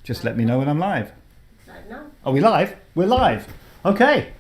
Just let me know when I'm live. Live now. Are we live? We're live. Okay.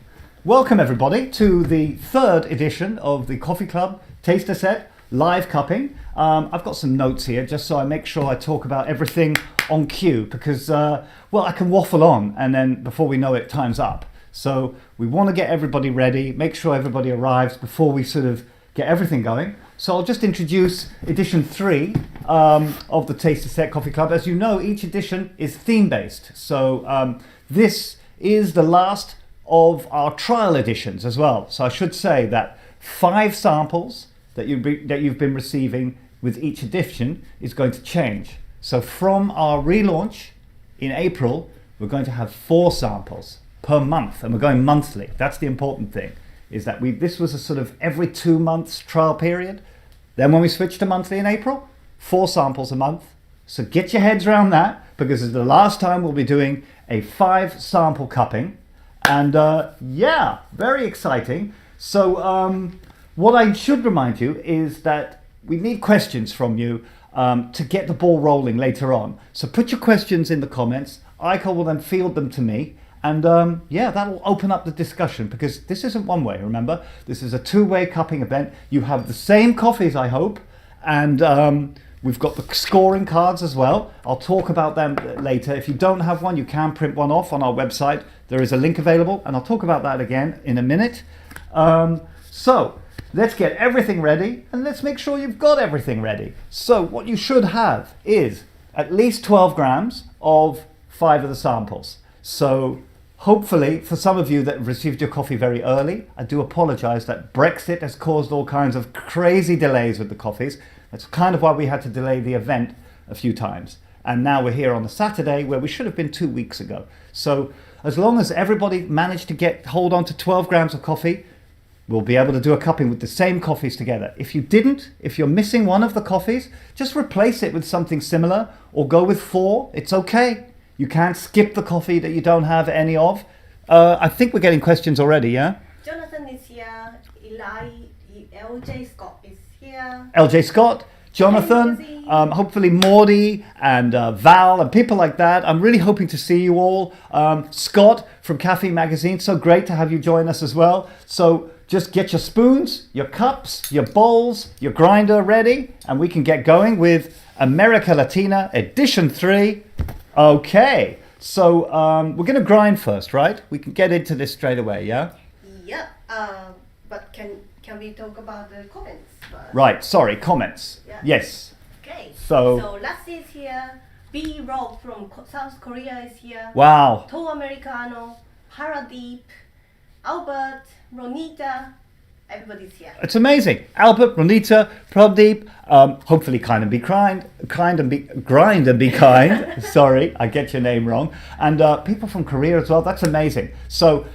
Welcome everybody to the third edition of the Coffee Club Taster Set live cupping. I've got some notes here just so I make sure I talk about everything on cue because, well, I can waffle on and then before we know it, time's up. So we want to get everybody ready, make sure everybody arrives before we sort of get everything going. So I'll just introduce edition 3 of the Taster Set Coffee Club. As you know, each edition is theme-based. So this is the last of our trial editions as well. So I should say that 5 samples that you've been receiving with each edition is going to change. So from our relaunch in April, we're going to have 4 samples per month, and we're going monthly. That's the important thing, is that this was a sort of every 2 months trial period. Then when we switched to monthly in April, 4 samples a month. So get your heads around that, because it's the last time we'll be doing a 5 sample cupping. And yeah, very exciting. So what I should remind you is that we need questions from you to get the ball rolling later on. So put your questions in the comments. Aiko will then field them to me. And yeah, that'll open up the discussion, because this isn't one way, remember? This is a 2-way cupping event. You have the same coffees, I hope. And we've got the scoring cards as well. I'll talk about them later. If you don't have one, you can print one off on our website. There is a link available, and I'll talk about that again in a minute. So let's get everything ready, and let's make sure you've got everything ready. So what you should have is at least 12 grams of 5 of the samples. So hopefully, for some of you that received your coffee very early, I do apologize that Brexit has caused all kinds of crazy delays with the coffees. That's kind of why we had to delay the event a few times. And now we're here on a Saturday where we should have been 2 weeks ago. So as long as everybody managed to hold on to 12 grams of coffee, we'll be able to do a cupping with the same coffees together. If you didn't, if you're missing one of the coffees, just replace it with something similar or go with 4. It's okay. You can't skip the coffee that you don't have any of. I think we're getting questions already, yeah? Jonathan is here. LJ Scott is here. LJ Scott, Jonathan, hopefully Mordy and Val and people like that. I'm really hoping to see you all. Scott from Cafe Magazine, so great to have you join us as well. So just get your spoons, your cups, your bowls, your grinder ready, and we can get going with America Latina Edition 3. Okay, so we're going to grind first, right? We can get into this straight away, yeah? Yeah, but can we talk about the comments first? Right, sorry, comments. Yeah. Yes. Okay, So Lassie is here. B. Rob from South Korea is here. wow. To Americano, Haradeep, Albert, Ronita, everybody's here. It's amazing. Albert, Ronita, Pradeep, hopefully kind and be kind, grind and be kind. Sorry, I get your name wrong. And people from Korea as well, that's amazing. So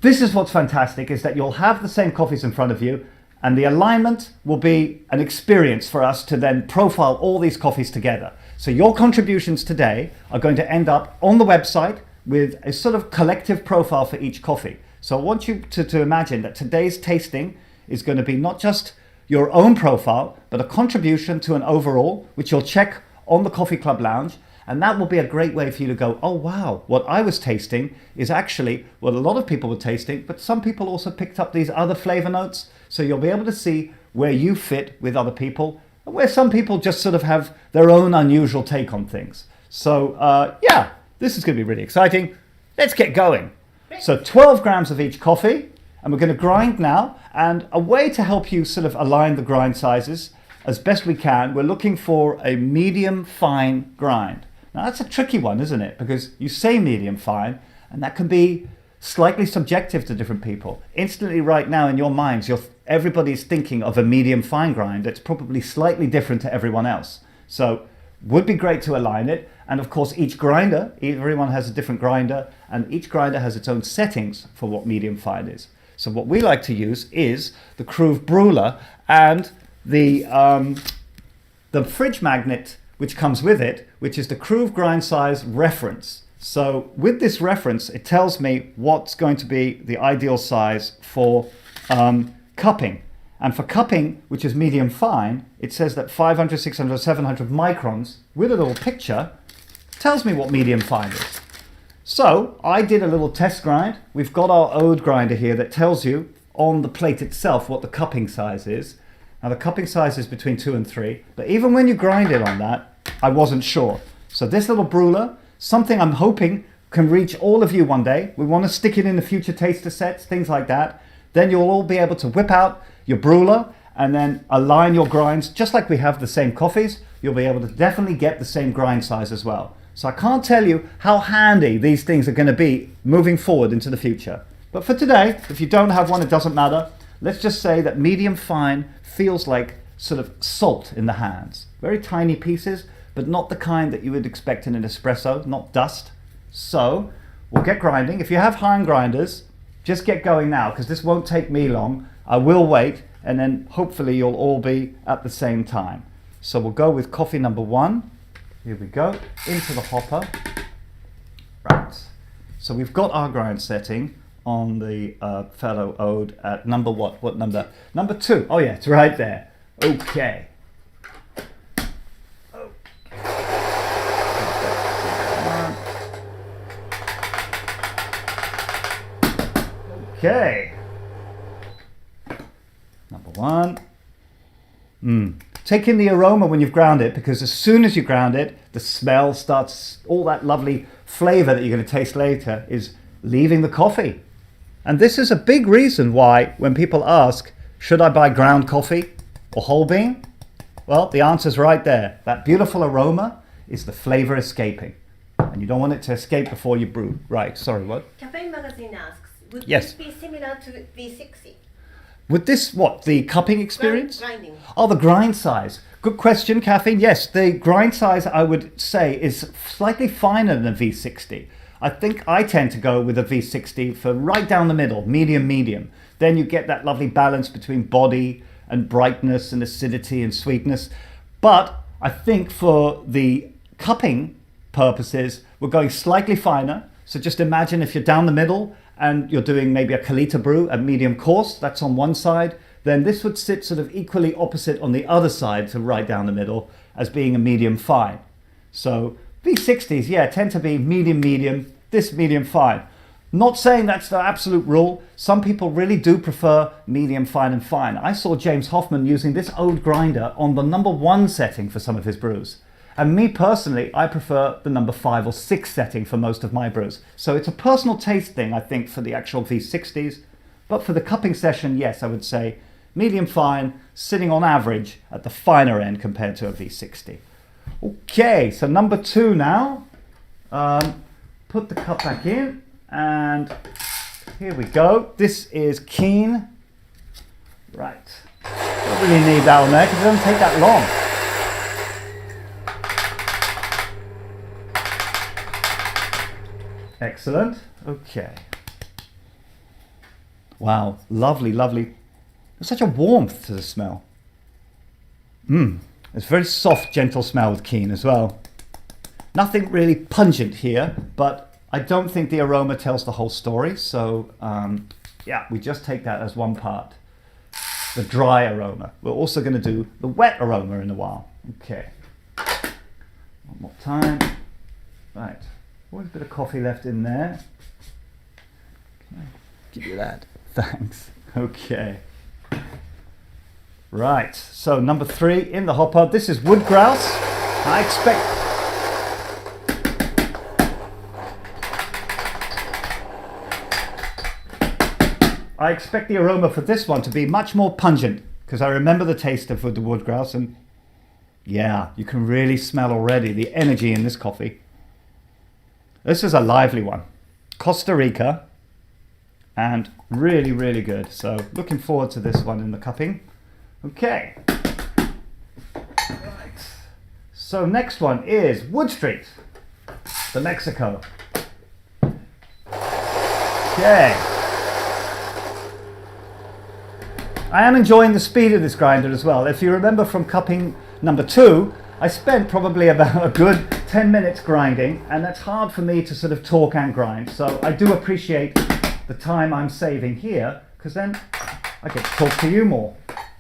this is what's fantastic, is that you'll have the same coffees in front of you, and the alignment will be an experience for us to then profile all these coffees together. So your contributions today are going to end up on the website with a sort of collective profile for each coffee. So I want you to imagine that today's tasting is going to be not just your own profile, but a contribution to an overall, which you'll check on the Coffee Club Lounge. And that will be a great way for you to go, oh, wow, what I was tasting is actually what a lot of people were tasting, but some people also picked up these other flavor notes. So you'll be able to see where you fit with other people, and where some people just sort of have their own unusual take on things. So yeah, this is going to be really exciting. Let's get going. So 12 grams of each coffee, and we're going to grind now. And a way to help you sort of align the grind sizes as best we can, we're looking for a medium fine grind. Now that's a tricky one, isn't it? Because you say medium fine, and that can be slightly subjective to different people. Instantly right now in your minds, everybody's thinking of a medium fine grind that's probably slightly different to everyone else. So would be great to align it. And of course, each grinder, everyone has a different grinder, and each grinder has its own settings for what medium fine is. So what we like to use is the Cruve Brewer and the fridge magnet which comes with it, which is the Cruve grind size reference. So with this reference, it tells me what's going to be the ideal size for cupping. And for cupping, which is medium fine, it says that 500, 600, 700 microns with a little picture tells me what medium fine is. So I did a little test grind. We've got our Ode grinder here that tells you on the plate itself what the cupping size is. Now the cupping size is between 2 and 3, but even when you grind it on that, I wasn't sure. So this little brewer, something I'm hoping can reach all of you one day. We want to stick it in the future taster sets, things like that. Then you'll all be able to whip out your brewer and then align your grinds, just like we have the same coffees. You'll be able to definitely get the same grind size as well. So I can't tell you how handy these things are going to be moving forward into the future. But for today, if you don't have one, it doesn't matter. Let's just say that medium fine feels like sort of salt in the hands. Very tiny pieces, but not the kind that you would expect in an espresso, not dust. So we'll get grinding. If you have hand grinders, just get going now, because this won't take me long. I will wait, and then hopefully you'll all be at the same time. So we'll go with coffee number 1. Here we go, into the hopper. Right, so we've got our grind setting on the fellow Ode at number what? What number? Number 2. Oh yeah, it's right there. Okay. Okay. Number 1. Take in the aroma when you've ground it, because as soon as you ground it, the smell starts, all that lovely flavor that you're going to taste later is leaving the coffee. And this is a big reason why when people ask, should I buy ground coffee or whole bean? Well, the answer's right there. That beautiful aroma is the flavor escaping. And you don't want it to escape before you brew. Right, sorry, what? Cafe Magazine asks, would Yes. this be similar to V60? Would this, what, the cupping experience? Grinding. Oh, the grind size. Good question, Caffeine. Yes, the grind size I would say is slightly finer than a V60. I think I tend to go with a V60 for right down the middle, medium. Then you get that lovely balance between body and brightness and acidity and sweetness. But I think for the cupping purposes, we're going slightly finer. So just imagine if you're down the middle and you're doing maybe a Kalita brew at medium coarse, that's on one side, then this would sit sort of equally opposite on the other side to right down the middle as being a medium fine. So V60s, yeah, tend to be medium, this medium fine. Not saying that's the absolute rule. Some people really do prefer medium fine and fine. I saw James Hoffman using this Ode grinder on the number 1 setting for some of his brews. And me personally, I prefer the number 5 or 6 setting for most of my brews. So it's a personal taste thing, I think, for the actual V60s. But for the cupping session, yes, I would say medium fine, sitting on average at the finer end compared to a V60. Okay, so number 2 now. Put the cup back in, and here we go. This is Keen. Right. Don't really need that one there because it doesn't take that long. Excellent. Okay. Wow, lovely. There's such a warmth to the smell. It's a very soft, gentle smell with Keen as well. Nothing really pungent here, but I don't think the aroma tells the whole story. So yeah, we just take that as one part. The dry aroma. We're also going to do the wet aroma in a while. Okay. One more time. Right. Always a bit of coffee left in there. Can I give you that? Thanks. Okay. Right. So number 3 in the hopper. This is wood grouse. I expect the aroma for this one to be much more pungent, because I remember the taste of the wood grouse, and yeah, you can really smell already the energy in this coffee. This is a lively one. Costa Rica, and really good. So looking forward to this one in the cupping. Okay. Right. So next one is Wood Street, the Mexico. Okay. I am enjoying the speed of this grinder as well. If you remember from cupping number 2, I spent probably about a good 10 minutes grinding, and that's hard for me to sort of talk and grind. So I do appreciate the time I'm saving here, because then I get to talk to you more.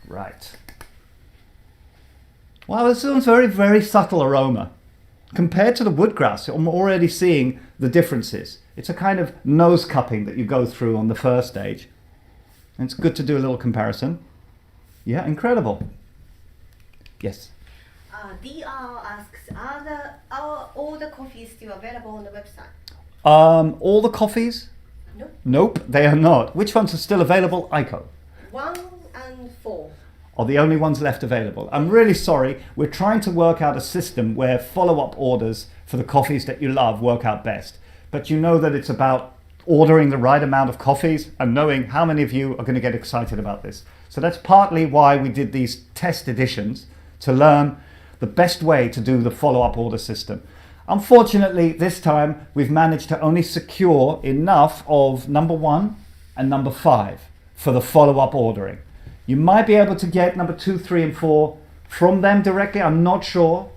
Right. Wow, this one's very subtle aroma. Compared to the woodgrass, I'm already seeing the differences. It's a kind of nose cupping that you go through on the first stage. And it's good to do a little comparison. Yeah, incredible. Yes. DR asks, are all the coffees still available on the website? All the coffees? Nope. Nope, they are not. Which ones are still available? Aiko. 1 and 4. Are the only ones left available. I'm really sorry. We're trying to work out a system where follow-up orders for the coffees that you love work out best. But you know that it's about ordering the right amount of coffees and knowing how many of you are going to get excited about this. So that's partly why we did these test editions, to learn the best way to do the follow-up order system. Unfortunately, this time we've managed to only secure enough of number 1 and number 5 for the follow-up ordering. You might be able to get number 2, 3 and 4 from them directly. I'm not sure.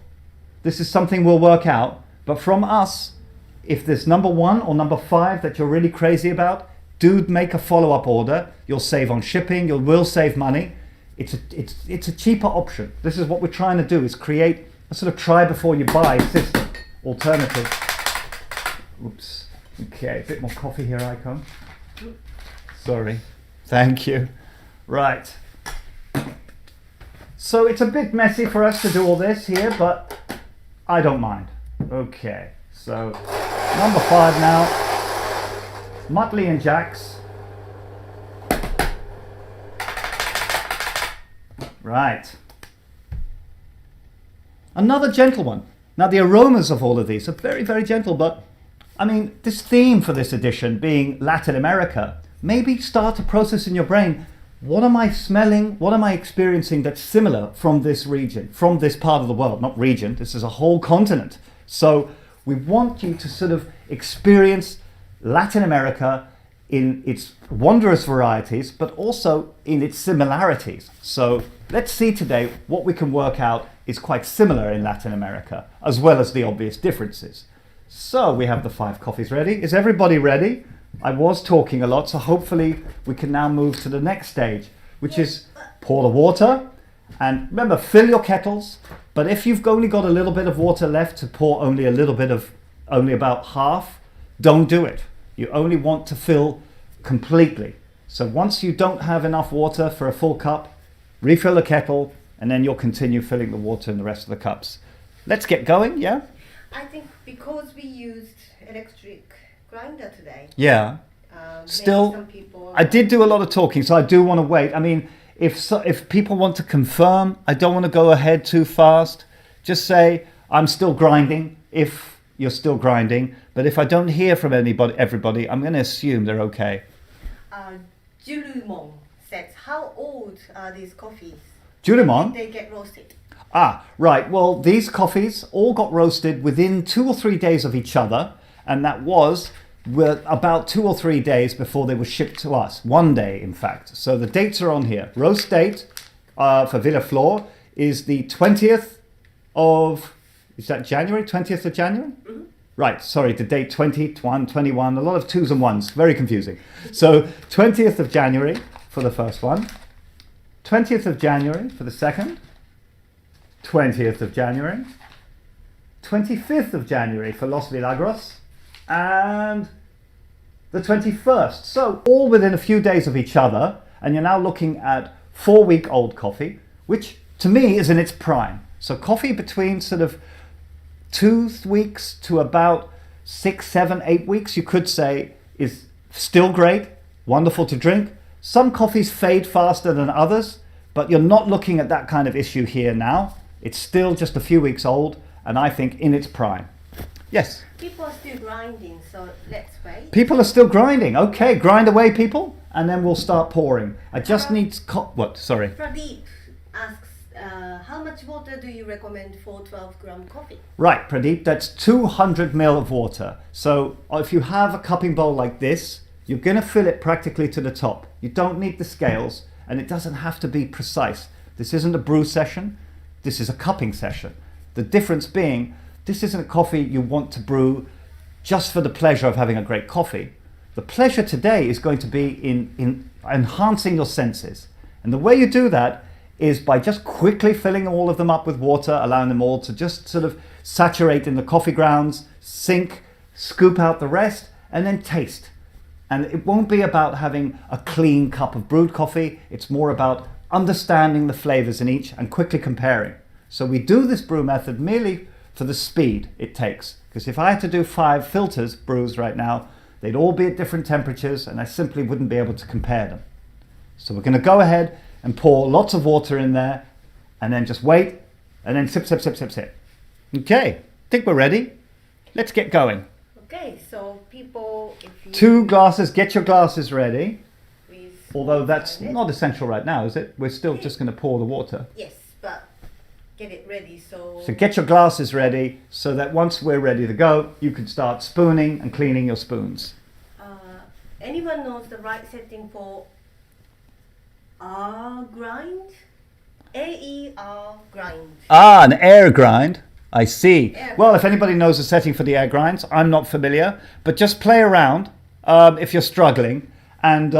This is something we'll work out. But from us, if there's number 1 or number 5 that you're really crazy about, do make a follow-up order. You'll save on shipping. You will save money. It's a cheaper option. This is what we're trying to do, is create a sort of try before you buy system. Alternative. Oops. Okay, a bit more coffee here, Aiko. Sorry. Thank you. Right. So it's a bit messy for us to do all this here, but I don't mind. Okay, so number 5 now. Muttley and Jack's. Right. Another gentle one. Now the aromas of all of these are very, very gentle, but I mean, this theme for this edition being Latin America, maybe start a process in your brain. What am I smelling? What am I experiencing that's similar from this region, from this part of the world? Not region, this is a whole continent. So we want you to sort of experience Latin America in its wondrous varieties, but also in its similarities. So let's see today what we can work out is quite similar in Latin America, as well as the obvious differences. So we have the 5 coffees ready. Is everybody ready? I was talking a lot, so hopefully we can now move to the next stage, which is pour the water. And remember, fill your kettles. But if you've only got a little bit of water left to pour only a little bit of, only about half, don't do it. You only want to fill completely. So once you don't have enough water for a full cup, refill the kettle, and then you'll continue filling the water in the rest of the cups. Let's get going, yeah? I think because we used electric grinder today. Yeah. Still, some people I did do a lot of talking, so I do want to wait. I mean, if people want to confirm, I don't want to go ahead too fast. Just say, I'm still grinding, if you're still grinding. But if I don't hear from everybody, I'm going to assume they're okay. Julumon says, how old are these coffees? Julumon? Did they get roasted? Ah, right. Well, these coffees all got roasted within 2 or 3 days of each other. And that was about 2 or 3 days before they were shipped to us. 1 day, in fact. So the dates are on here. Roast date for Villa Flor is the 20th of... Is that January? 20th of January? Mm-hmm. Right, sorry, the date 21, 21, a lot of 2s and 1s, very confusing. So 20th of January for the first one, 20th of January for the second, 20th of January, 25th of January for Los Milagros, and the 21st. So all within a few days of each other, and you're now looking at 4-week-old coffee, which to me is in its prime. So coffee between sort of 2 weeks to about 6, 7, 8 weeks, you could say, is still great, wonderful to drink. Some coffees fade faster than others, but you're not looking at that kind of issue here now. It's still just a few weeks old, and I think in its prime. Yes? People are still grinding, so let's wait. People are still grinding. Okay, grind away, people, and then we'll start pouring. I just need... What? Sorry. Pradeep asks, how much water do you recommend for 12-gram coffee? Right, Pradeep, that's 200 ml of water. So if you have a cupping bowl like this, you're going to fill it practically to the top. You don't need the scales, and it doesn't have to be precise. This isn't a brew session. This is a cupping session. The difference being, this isn't a coffee you want to brew just for the pleasure of having a great coffee. The pleasure today is going to be in enhancing your senses. And the way you do that is by just quickly filling all of them up with water, allowing them all to just sort of saturate in the coffee grounds, sink, scoop out the rest, and then taste. And it won't be about having a clean cup of brewed coffee. It's more about understanding the flavors in each and quickly comparing. So we do this brew method merely for the speed it takes. Because if I had to do 5 filters brews right now, they'd all be at different temperatures and I simply wouldn't be able to compare them. So we're going to go ahead and pour lots of water in there and then just wait and then sip, sip, sip, sip, sip. Okay, think we're ready. Let's get going. Okay, so people, if you 2 glasses, get your glasses ready. please Although that's find it. not essential right now, is it? We're still just going to pour the water. Yes, but get it ready so. So get your glasses ready so that once we're ready to go, you can start spooning and cleaning your spoons. Anyone knows the right setting for R grind? AER grind. Ah, an air grind. I see. Air Well, if anybody knows the setting for the air grinds, I'm not familiar, but just play around if you're struggling. And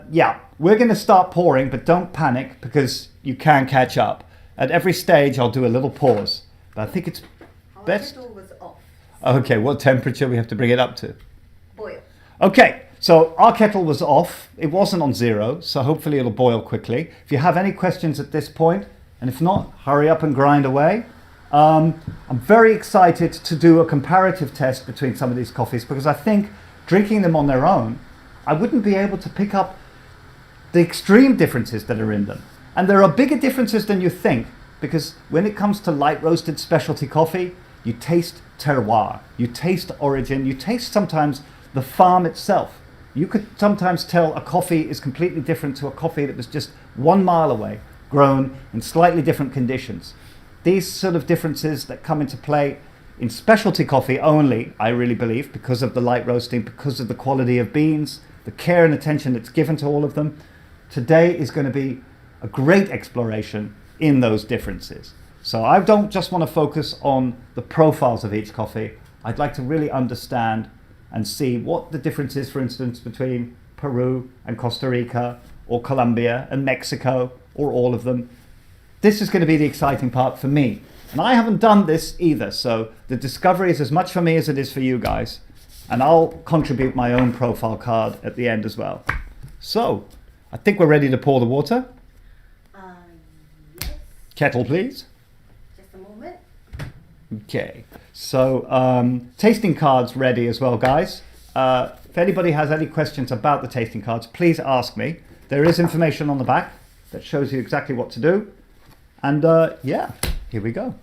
yeah, we're going to start pouring, but don't panic because you can catch up. At every stage, I'll do a little pause. But I think it's Our best. kettle was off. Okay, what temperature we have to bring it up to? Boil. Okay, so our kettle was off. It wasn't on 0, so hopefully it'll boil quickly. If you have any questions at this point, and if not, hurry up and grind away. I'm very excited to do a comparative test between some of these coffees because I think drinking them on their own, I wouldn't be able to pick up the extreme differences that are in them. And there are bigger differences than you think because when it comes to light roasted specialty coffee, you taste terroir, you taste origin, you taste sometimes the farm itself. You could sometimes tell a coffee is completely different to a coffee that was just 1 mile away, grown in slightly different conditions. These sort of differences that come into play in specialty coffee only, I really believe, because of the light roasting, because of the quality of beans, the care and attention that's given to all of them. Today is going to be a great exploration in those differences. So I don't just want to focus on the profiles of each coffee. I'd like to really understand and see what the difference is, for instance, between Peru and Costa Rica, or Colombia and Mexico, or all of them. This is going to be the exciting part for me. And I haven't done this either, so the discovery is as much for me as it is for you guys. And I'll contribute my own profile card at the end as well. So, I think we're ready to pour the water. Yes, Kettle, please. just a moment. Okay, so tasting cards ready as well, guys. If anybody has any questions about the tasting cards, please ask me. There is information on the back that shows you exactly what to do. And yeah, here we go.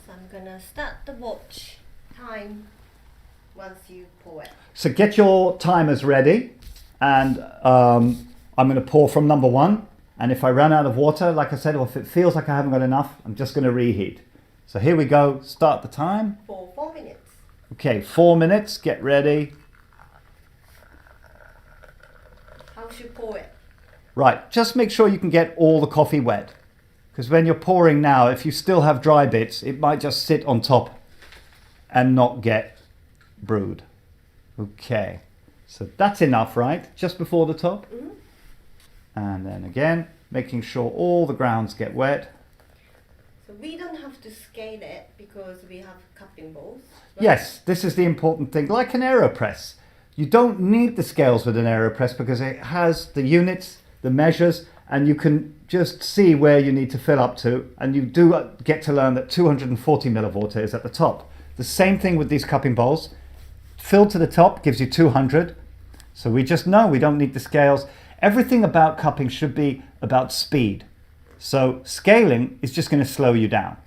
So I'm gonna start the watch time once you pour it. So get your timers ready, and I'm going to pour from number 1. And if I run out of water, like I said, or if it feels like I haven't got enough, I'm just going to reheat. So here we go. Start the time. For 4 minutes. Okay, 4 minutes. Get ready. How should you pour it? Right, just make sure you can get all the coffee wet. Because when you're pouring now, if you still have dry bits, it might just sit on top and not get brewed. Okay, so that's enough, right? Just before the top. Mm-hmm. And then again, making sure all the grounds get wet. So we don't have to scale it because we have cupping bowls. Right? Yes, this is the important thing. Like an AeroPress, you don't need the scales with an AeroPress because it has the units, the measures, and you can just see where you need to fill up to. And you do get to learn that 240 milliwatt is at the top. The same thing with these cupping bowls. Filled to the top gives you 200. So we just know we don't need the scales. Everything about cupping should be about speed. So scaling is just going to slow you down.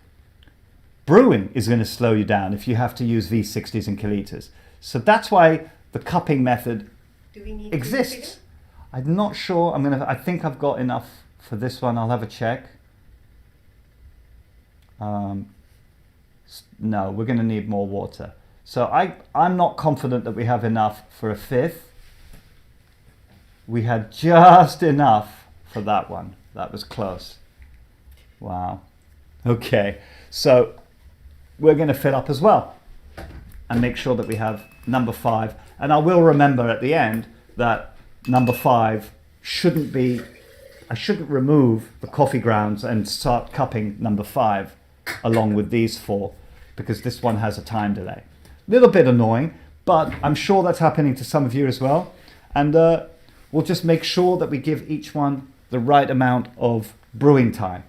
Brewing is going to slow you down if you have to use V60s and kiloliters. So that's why the cupping method Do we need exists. I'm not sure. I think I've got enough for this one. I'll have a check. No, we're going to need more water. So I'm not confident that we have enough for a 5th. We had just enough for that one. That was close. Wow. Okay, so we're going to fill up as well and make sure that we have number 5. And I will remember at the end that number 5 shouldn't be I shouldn't remove the coffee grounds and start cupping number 5 along with these 4 because this one has a time delay. Little bit annoying, but I'm sure that's happening to some of you as well. And we'll just make sure that we give each one the right amount of brewing time.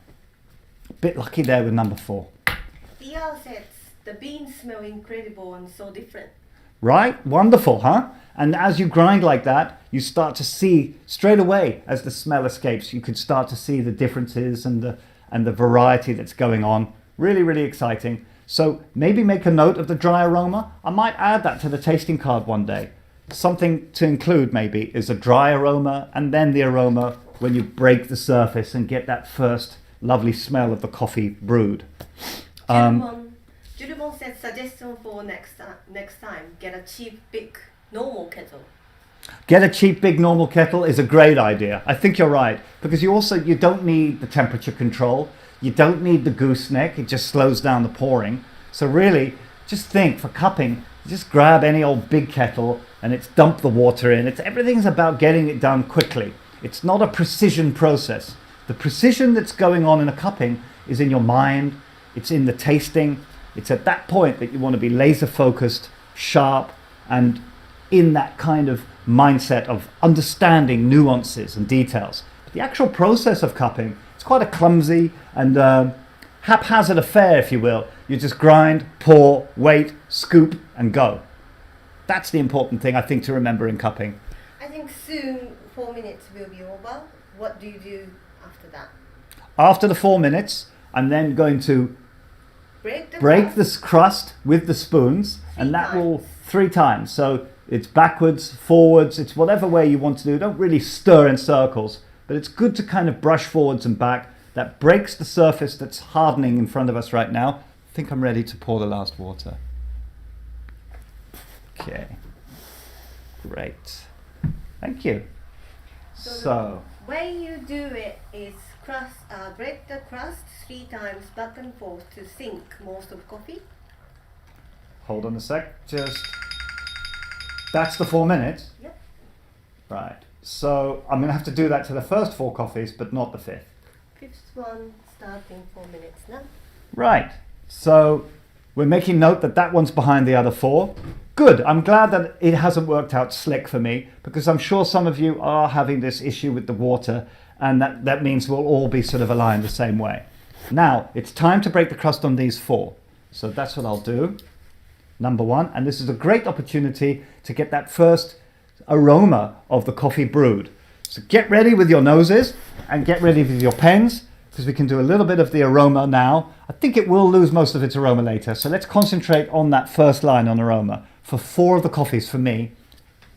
A bit lucky there with number 4. VR says the beans smell incredible and so different. Right? Wonderful, huh? And as you grind like that, you start to see straight away as the smell escapes, you could start to see the differences and the variety that's going on. Really, really exciting. So maybe make a note of the dry aroma. I might add that to the tasting card one day. Something to include maybe is a dry aroma and then the aroma when you break the surface and get that first lovely smell of the coffee brewed. Julibon said suggestion for next time, get a cheap big normal kettle. Get a cheap big normal kettle is a great idea. I think you're right because you don't need the temperature control. You don't need the gooseneck. It just slows down the pouring. So really just think for cupping, just grab any old big kettle and it's dump the water in. Everything's about getting it done quickly. It's not a precision process. The precision that's going on in a cupping is in your mind. It's in the tasting. It's at that point that you want to be laser focused, sharp, and in that kind of mindset of understanding nuances and details. But the actual process of cupping, it's quite a clumsy and haphazard affair, if you will. You just grind, pour, wait, scoop, and go. That's the important thing, I think, to remember in cupping. I think soon 4 minutes will be over. What do you do after that? After the 4 minutes, I'm then going to break this crust with the spoons, and that will 3 times. So it's backwards, forwards, it's whatever way you want to do. Don't really stir in circles, but it's good to kind of brush forwards and back. That breaks the surface that's hardening in front of us right now. I think I'm ready to pour the last water. Okay, great. Thank you. So the way you do it is break the crust 3 times back and forth to sink most of coffee. Hold on a sec. That's the 4 minutes? Yep. Right. So I'm going to have to do that to the first 4 coffees, but not the 5th. 5th one starting 4 minutes now. Right. So we're making note that that one's behind the other 4. Good. I'm glad that it hasn't worked out slick for me because I'm sure some of you are having this issue with the water, and that means we'll all be sort of aligned the same way. Now, it's time to break the crust on these 4. So that's what I'll do. Number 1, and this is a great opportunity to get that first aroma of the coffee brewed. So get ready with your noses and get ready with your pens because we can do a little bit of the aroma now. I think it will lose most of its aroma later. So let's concentrate on that first line on aroma for 4 of the coffees for me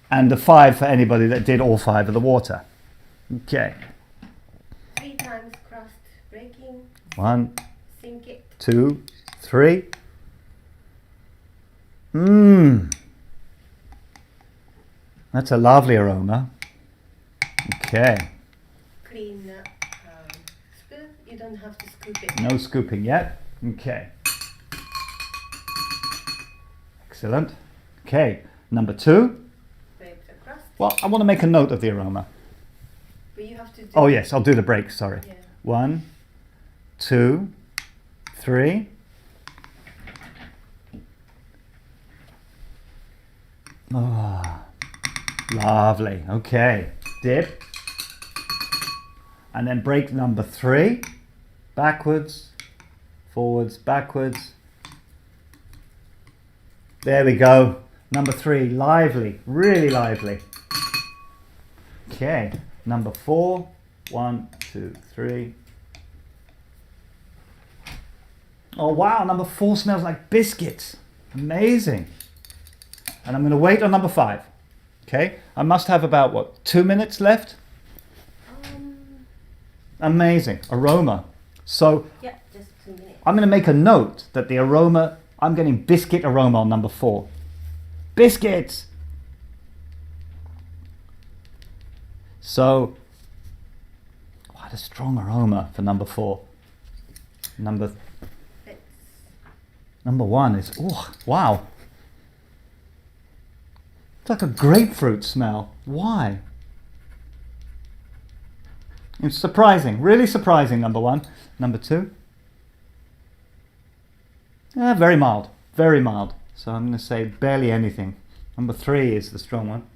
and the 5 for anybody that did all 5 of the water. Okay. 3 times crust breaking. 1, Sink it. 2, 3. That's a lovely aroma. Okay. Clean the spoon. You don't have to scoop it. No scooping yet. Okay. Excellent. Okay. Number 2. Break the crust. Well, I want to make a note of the aroma. But you have to do. Oh yes, I'll do the break. Sorry. Yeah. 1, 2, 3. Oh, lovely. Okay. Dip. And then break number 3. Backwards, forwards, backwards. There we go. Number 3, lively, really lively. Okay. Number 4. 1, 2, 3. Oh wow, number 4 smells like biscuits. Amazing. And I'm going to wait on number 5. Okay, I must have about, what, 2 minutes left? Amazing. Aroma. So Yeah, just 2 minutes. I'm going to make a note that the aroma, I'm getting biscuit aroma on number 4. Biscuits! So, quite a strong aroma for number 4. Number 1 is, oh, wow. It's like a grapefruit smell. Why? It's surprising, really surprising, number one. Number two, very mild, very mild. So I'm going to say barely anything. Number three is the strong one.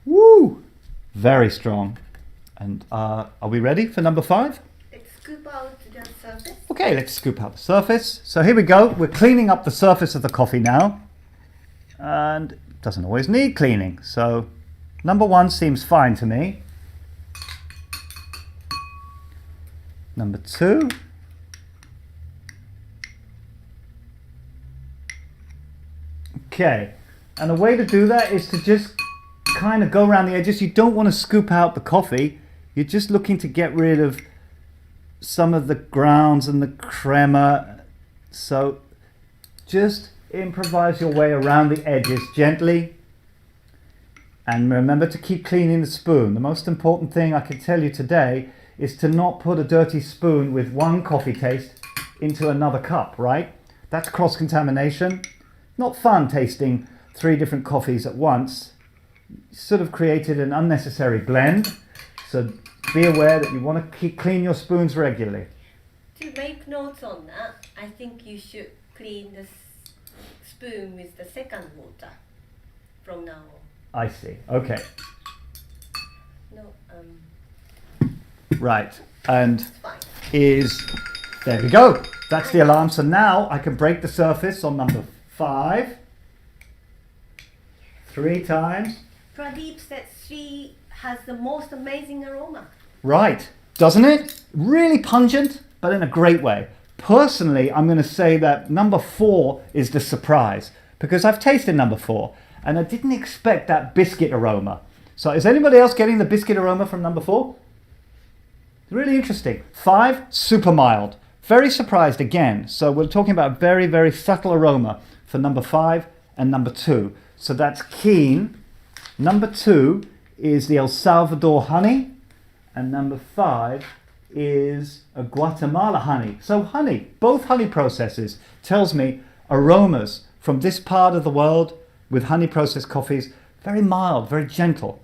Woo! Very strong. And are we ready for number five? Let's scoop out the surface. Okay, let's scoop out the surface. So here we go. We're cleaning up the surface of the coffee now. And it doesn't always need cleaning. So number one seems fine to me. Number two. Okay, and the way to do that is to just kind of go around the edges. You don't want to scoop out the coffee. You're just looking to get rid of some of the grounds and the crema. So just improvise your way around the edges gently. And remember to keep cleaning the spoon. The most important thing I can tell you today is to not put a dirty spoon with one coffee taste into another cup, right? That's cross-contamination. Not fun tasting 3 different coffees at once. You sort of created an unnecessary blend. So be aware that you want to clean your spoons regularly. To make notes on that, I think you should clean the spoon with the second water from now on. I see. Okay. No, Right. And it's fine. there we go. That's the alarm. So now I can break the surface on number 5. 3 times. Pradeep said 3 has the most amazing aroma. Right. Doesn't it? Really pungent, but in a great way. Personally, I'm going to say that number 4 is the surprise, because I've tasted number 4 and I didn't expect that biscuit aroma. So is anybody else getting the biscuit aroma from number 4? Really interesting. 5, super mild. Very surprised again. So we're talking about very, very subtle aroma for number 5 and number 2. So that's keen. Number 2 is the El Salvador honey. And number 5 is a Guatemala honey. So honey, both honey processes, tells me aromas from this part of the world with honey processed coffees, very mild, very gentle.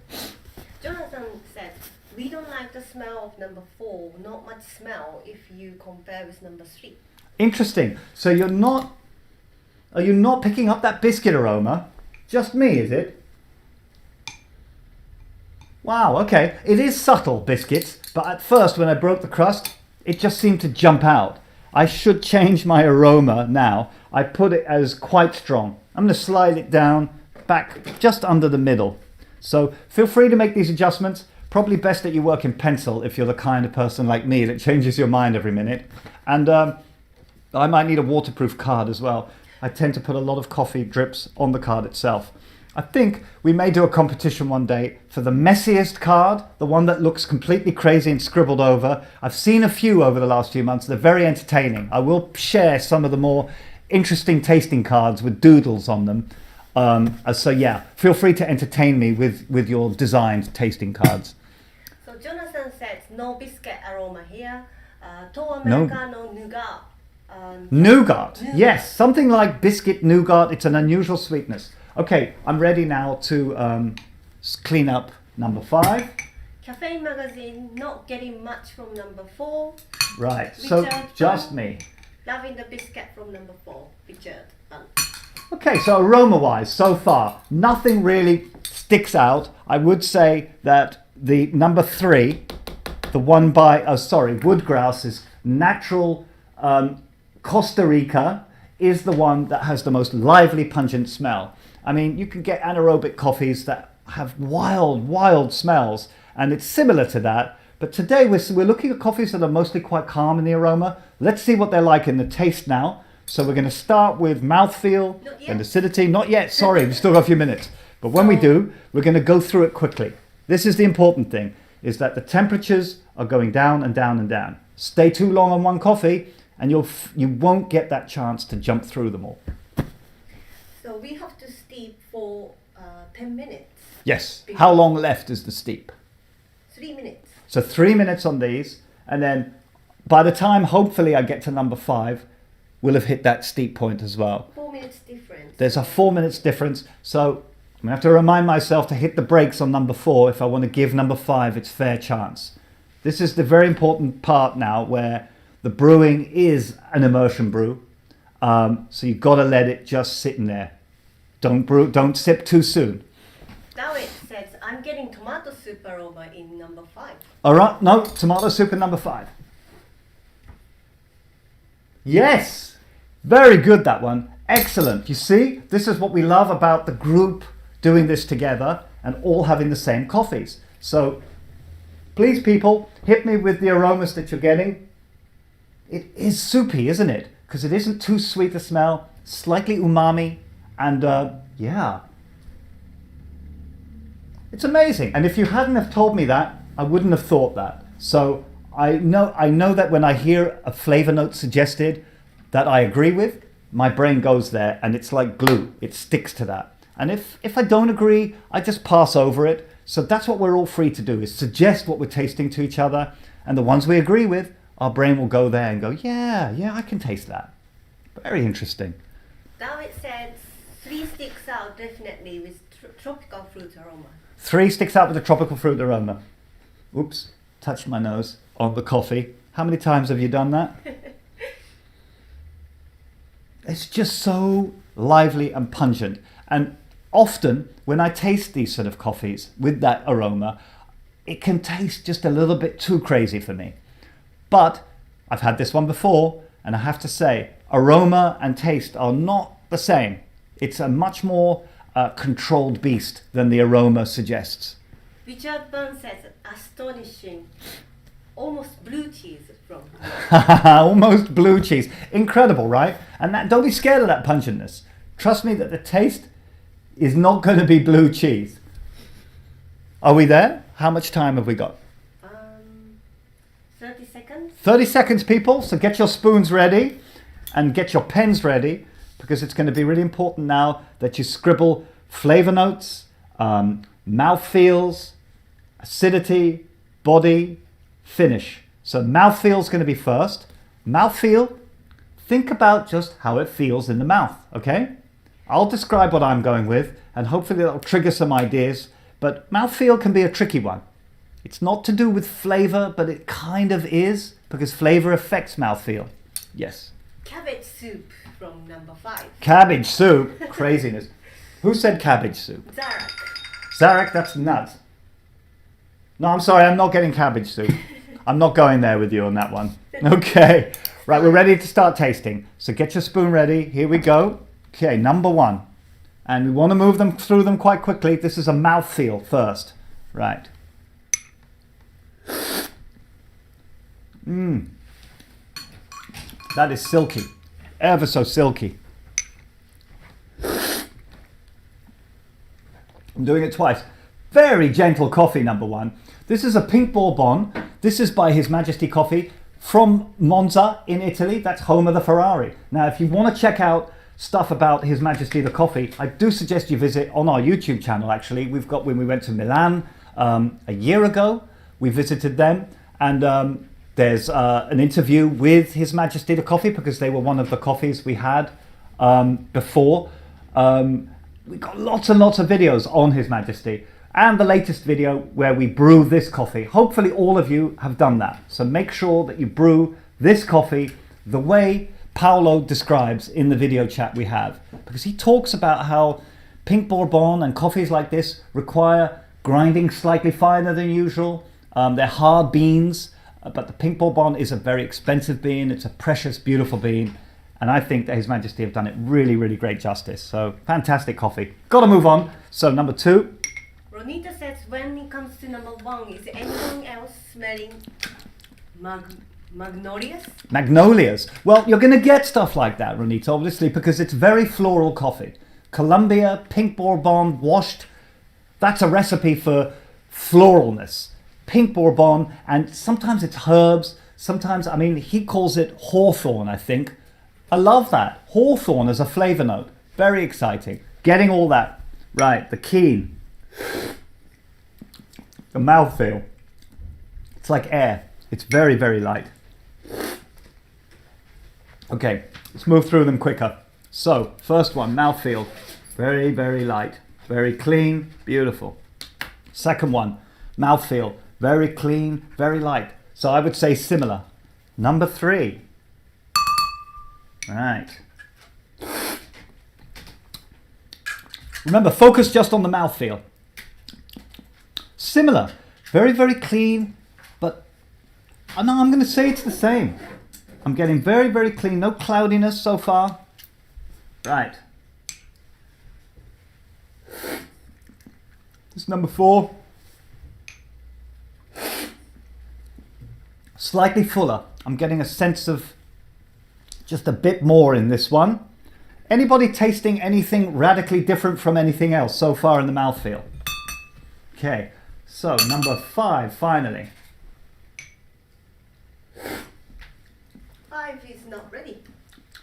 Jonathan said, we don't like the smell of number 4, not much smell if you compare with number 3. Interesting. So are you not picking up that biscuit aroma? Just me, is it? Wow, okay. It is subtle, biscuits, but at first when I broke the crust, it just seemed to jump out. I should change my aroma now. I put it as quite strong. I'm going to slide it down back just under the middle. So feel free to make these adjustments. Probably best that you work in pencil if you're the kind of person like me that changes your mind every minute. And I might need a waterproof card as well. I tend to put a lot of coffee drips on the card itself. I think we may do a competition one day for the messiest card, the one that looks completely crazy and scribbled over. I've seen a few over the last few months. They're very entertaining. I will share some of the more interesting tasting cards with doodles on them. So yeah, feel free to entertain me with your designed tasting cards. So Jonathan said, no biscuit aroma here. Tall Americano nougat. Nougat. Yes, something like biscuit nougat. It's an unusual sweetness. Okay, I'm ready now to clean up number 5. Caffeine magazine, not getting much from number 4. Right, so Richard just me. Loving the biscuit from number 4. Richard. Okay, so aroma-wise, so far, nothing really sticks out. I would say that the number 3, the one by, Woodgrouse's natural Costa Rica, is the one that has the most lively, pungent smell. I mean, you can get anaerobic coffees that have wild, wild smells, and it's similar to that. But today we're looking at coffees that are mostly quite calm in the aroma. Let's see what they're like in the taste now. So we're going to start with mouthfeel and acidity. Not yet, sorry, we've still got a few minutes. But when we do, we're going to go through it quickly. This is the important thing, is that the temperatures are going down and down and down. Stay too long on one coffee, and you won't get that chance to jump through them all. So we have to steep for 10 minutes. Yes. How long left is the steep? 3 minutes. So 3 minutes on these, and then by the time hopefully I get to number 5, we'll have hit that steep point as well. 4 minutes difference. There's a 4 minutes difference, so I'm going to have to remind myself to hit the brakes on number 4 if I want to give number 5 its fair chance. This is the very important part now where the brewing is an immersion brew. So you've got to let it just sit in there. Don't sip too soon. Now it says I'm getting tomato soup aroma in number 5. All right, no, tomato soup in number 5. Yes, very good, that one. Excellent. You see, this is what we love about the group doing this together and all having the same coffees. So please, people, hit me with the aromas that you're getting. It is soupy, isn't it? Because it isn't too sweet to smell, slightly umami, and yeah. It's amazing. And if you hadn't have told me that, I wouldn't have thought that. So I know that when I hear a flavor note suggested that I agree with, my brain goes there and it's like glue. It sticks to that. And if I don't agree, I just pass over it. So that's what we're all free to do, is suggest what we're tasting to each other. And the ones we agree with, our brain will go there and go, yeah, I can taste that. Very interesting. Now it says 3 sticks out definitely with tropical fruit aroma. 3 sticks out with a tropical fruit aroma. Oops, touched my nose on the coffee. How many times have you done that? It's just so lively and pungent. And often when I taste these sort of coffees with that aroma, it can taste just a little bit too crazy for me. But I've had this one before, and I have to say, aroma and taste are not the same. It's a much more controlled beast than the aroma suggests. Richard Bunn says astonishing, almost blue cheese from. Almost blue cheese. Incredible, right? And that, don't be scared of that pungentness. Trust me that the taste is not going to be blue cheese. Are we there? How much time have we got? 30 seconds. 30 seconds, people. So get your spoons ready and get your pens ready, because it's going to be really important now that you scribble flavor notes, mouthfeels, acidity, body, finish. So mouthfeel is going to be first. Mouthfeel, think about just how it feels in the mouth, okay? I'll describe what I'm going with, and hopefully that'll trigger some ideas, but mouthfeel can be a tricky one. It's not to do with flavor, but it kind of is, because flavor affects mouthfeel. Yes. Cabbage soup from number 5. Cabbage soup, craziness. Who said cabbage soup? Zarek. Zarek, that's nuts. No, I'm sorry, I'm not getting cabbage soup. I'm not going there with you on that one. Okay, right, we're ready to start tasting. So get your spoon ready, here we go. Okay, number 1. And we want to move them through them quite quickly. This is a mouthfeel first. Right. That is silky, ever so silky. I'm doing it twice. Very gentle coffee, number 1. This is a pink bourbon. This is by His Majesty Coffee from Monza in Italy. That's home of the Ferrari. Now, if you want to check out stuff about His Majesty the Coffee, I do suggest you visit on our YouTube channel. Actually, we've got, when we went to Milan a year ago, we visited them, and there's an interview with His Majesty the Coffee, because they were one of the coffees we had before. We got lots and lots of videos on His Majesty, and the latest video where we brew this coffee. Hopefully all of you have done that. So make sure that you brew this coffee the way Paolo describes in the video chat we have, because he talks about how pink bourbon and coffees like this require grinding slightly finer than usual. They're hard beans, but the pink bourbon is a very expensive bean. It's a precious, beautiful bean. And I think that His Majesty have done it really, really great justice. So fantastic coffee. Got to move on. So number 2. Ronita says, when it comes to number 1, is anyone else smelling magnolias? Magnolias. Well, you're going to get stuff like that, Ronita, obviously, because it's very floral coffee. Colombia, pink bourbon, washed. That's a recipe for floralness. Pink bourbon, and sometimes it's herbs. Sometimes, I mean, he calls it hawthorn, I think. I love that. Hawthorn as a flavor note. Very exciting. Getting all that. Right, the keen. The mouthfeel. It's like air. It's very, very light. Okay, let's move through them quicker. So, first one, mouthfeel. Very, very light. Very clean, beautiful. Second one, mouthfeel. very clean, very light. So I would say similar. Number 3. Right. Remember, focus just on the mouthfeel. Similar, very, very clean, but no, I'm going to say it's the same. I'm getting very, very clean, no cloudiness so far. Right. This is number 4. Slightly fuller. I'm getting a sense of just a bit more in this one. Anybody tasting anything radically different from anything else so far in the mouthfeel? Okay, so number 5 finally. 5 is not ready.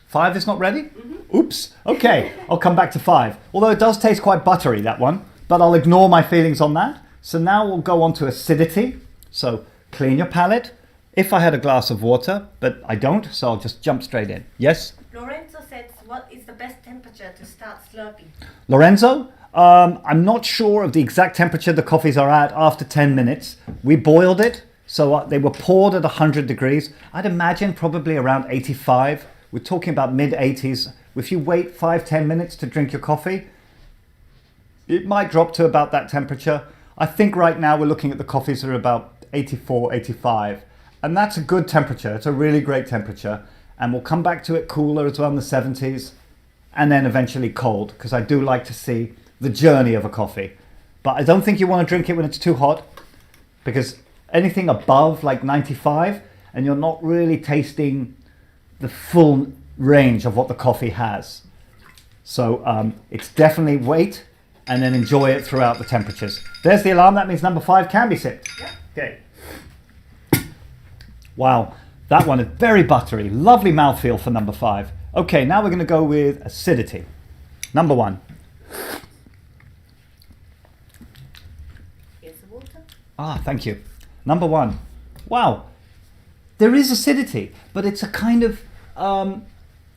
5 is not ready? Oops. Okay, I'll come back to 5. Although it does taste quite buttery, that one. But I'll ignore my feelings on that. So now we'll go on to acidity. So clean your palate. If I had a glass of water, but I don't, so I'll just jump straight in. Yes? Lorenzo says, what is the best temperature to start slurping? Lorenzo, I'm not sure of the exact temperature the coffees are at after 10 minutes. We boiled it, so they were poured at 100 degrees. I'd imagine probably around 85. We're talking about mid-80s. If you wait 5-10 minutes to drink your coffee, it might drop to about that temperature. I think right now we're looking at the coffees that are about 84, 85. And that's a good temperature. It's a really great temperature. And we'll come back to it cooler as well in the 70s. And then eventually cold, because I do like to see the journey of a coffee. But I don't think you want to drink it when it's too hot, because anything above like 95 and you're not really tasting the full range of what the coffee has. So it's definitely wait and then enjoy it throughout the temperatures. There's the alarm. That means number 5 can be sipped. Yeah. Okay. Wow, that one is very buttery. Lovely mouthfeel for number 5. Okay, now we're going to go with acidity. Number 1. Here's the water. Ah, thank you. Number 1. Wow, there is acidity, but it's a kind of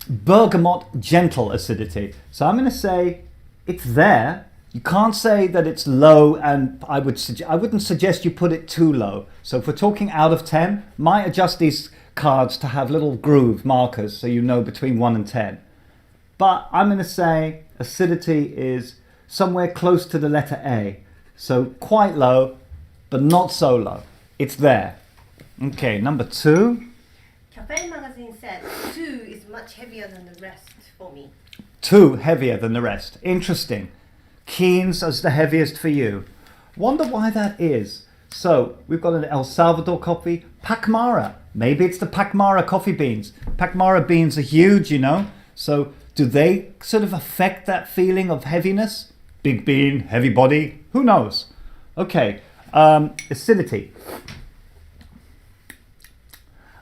bergamot gentle acidity. So I'm going to say it's there. You can't say that it's low, and I wouldn't suggest you put it too low. So if we're talking out of 10, might adjust these cards to have little groove markers so you know between 1 and 10. But I'm going to say acidity is somewhere close to the letter A. So quite low, but not so low. It's there. Okay, number 2. Cafe Magazine said 2 is much heavier than the rest for me. 2 heavier than the rest. Interesting. Keen's as the heaviest for you. Wonder why that is. So we've got an El Salvador coffee, Pacmara. Maybe it's the Pacmara coffee beans. Pacmara beans are huge, you know. So do they sort of affect that feeling of heaviness? Big bean, heavy body, who knows? Okay, acidity.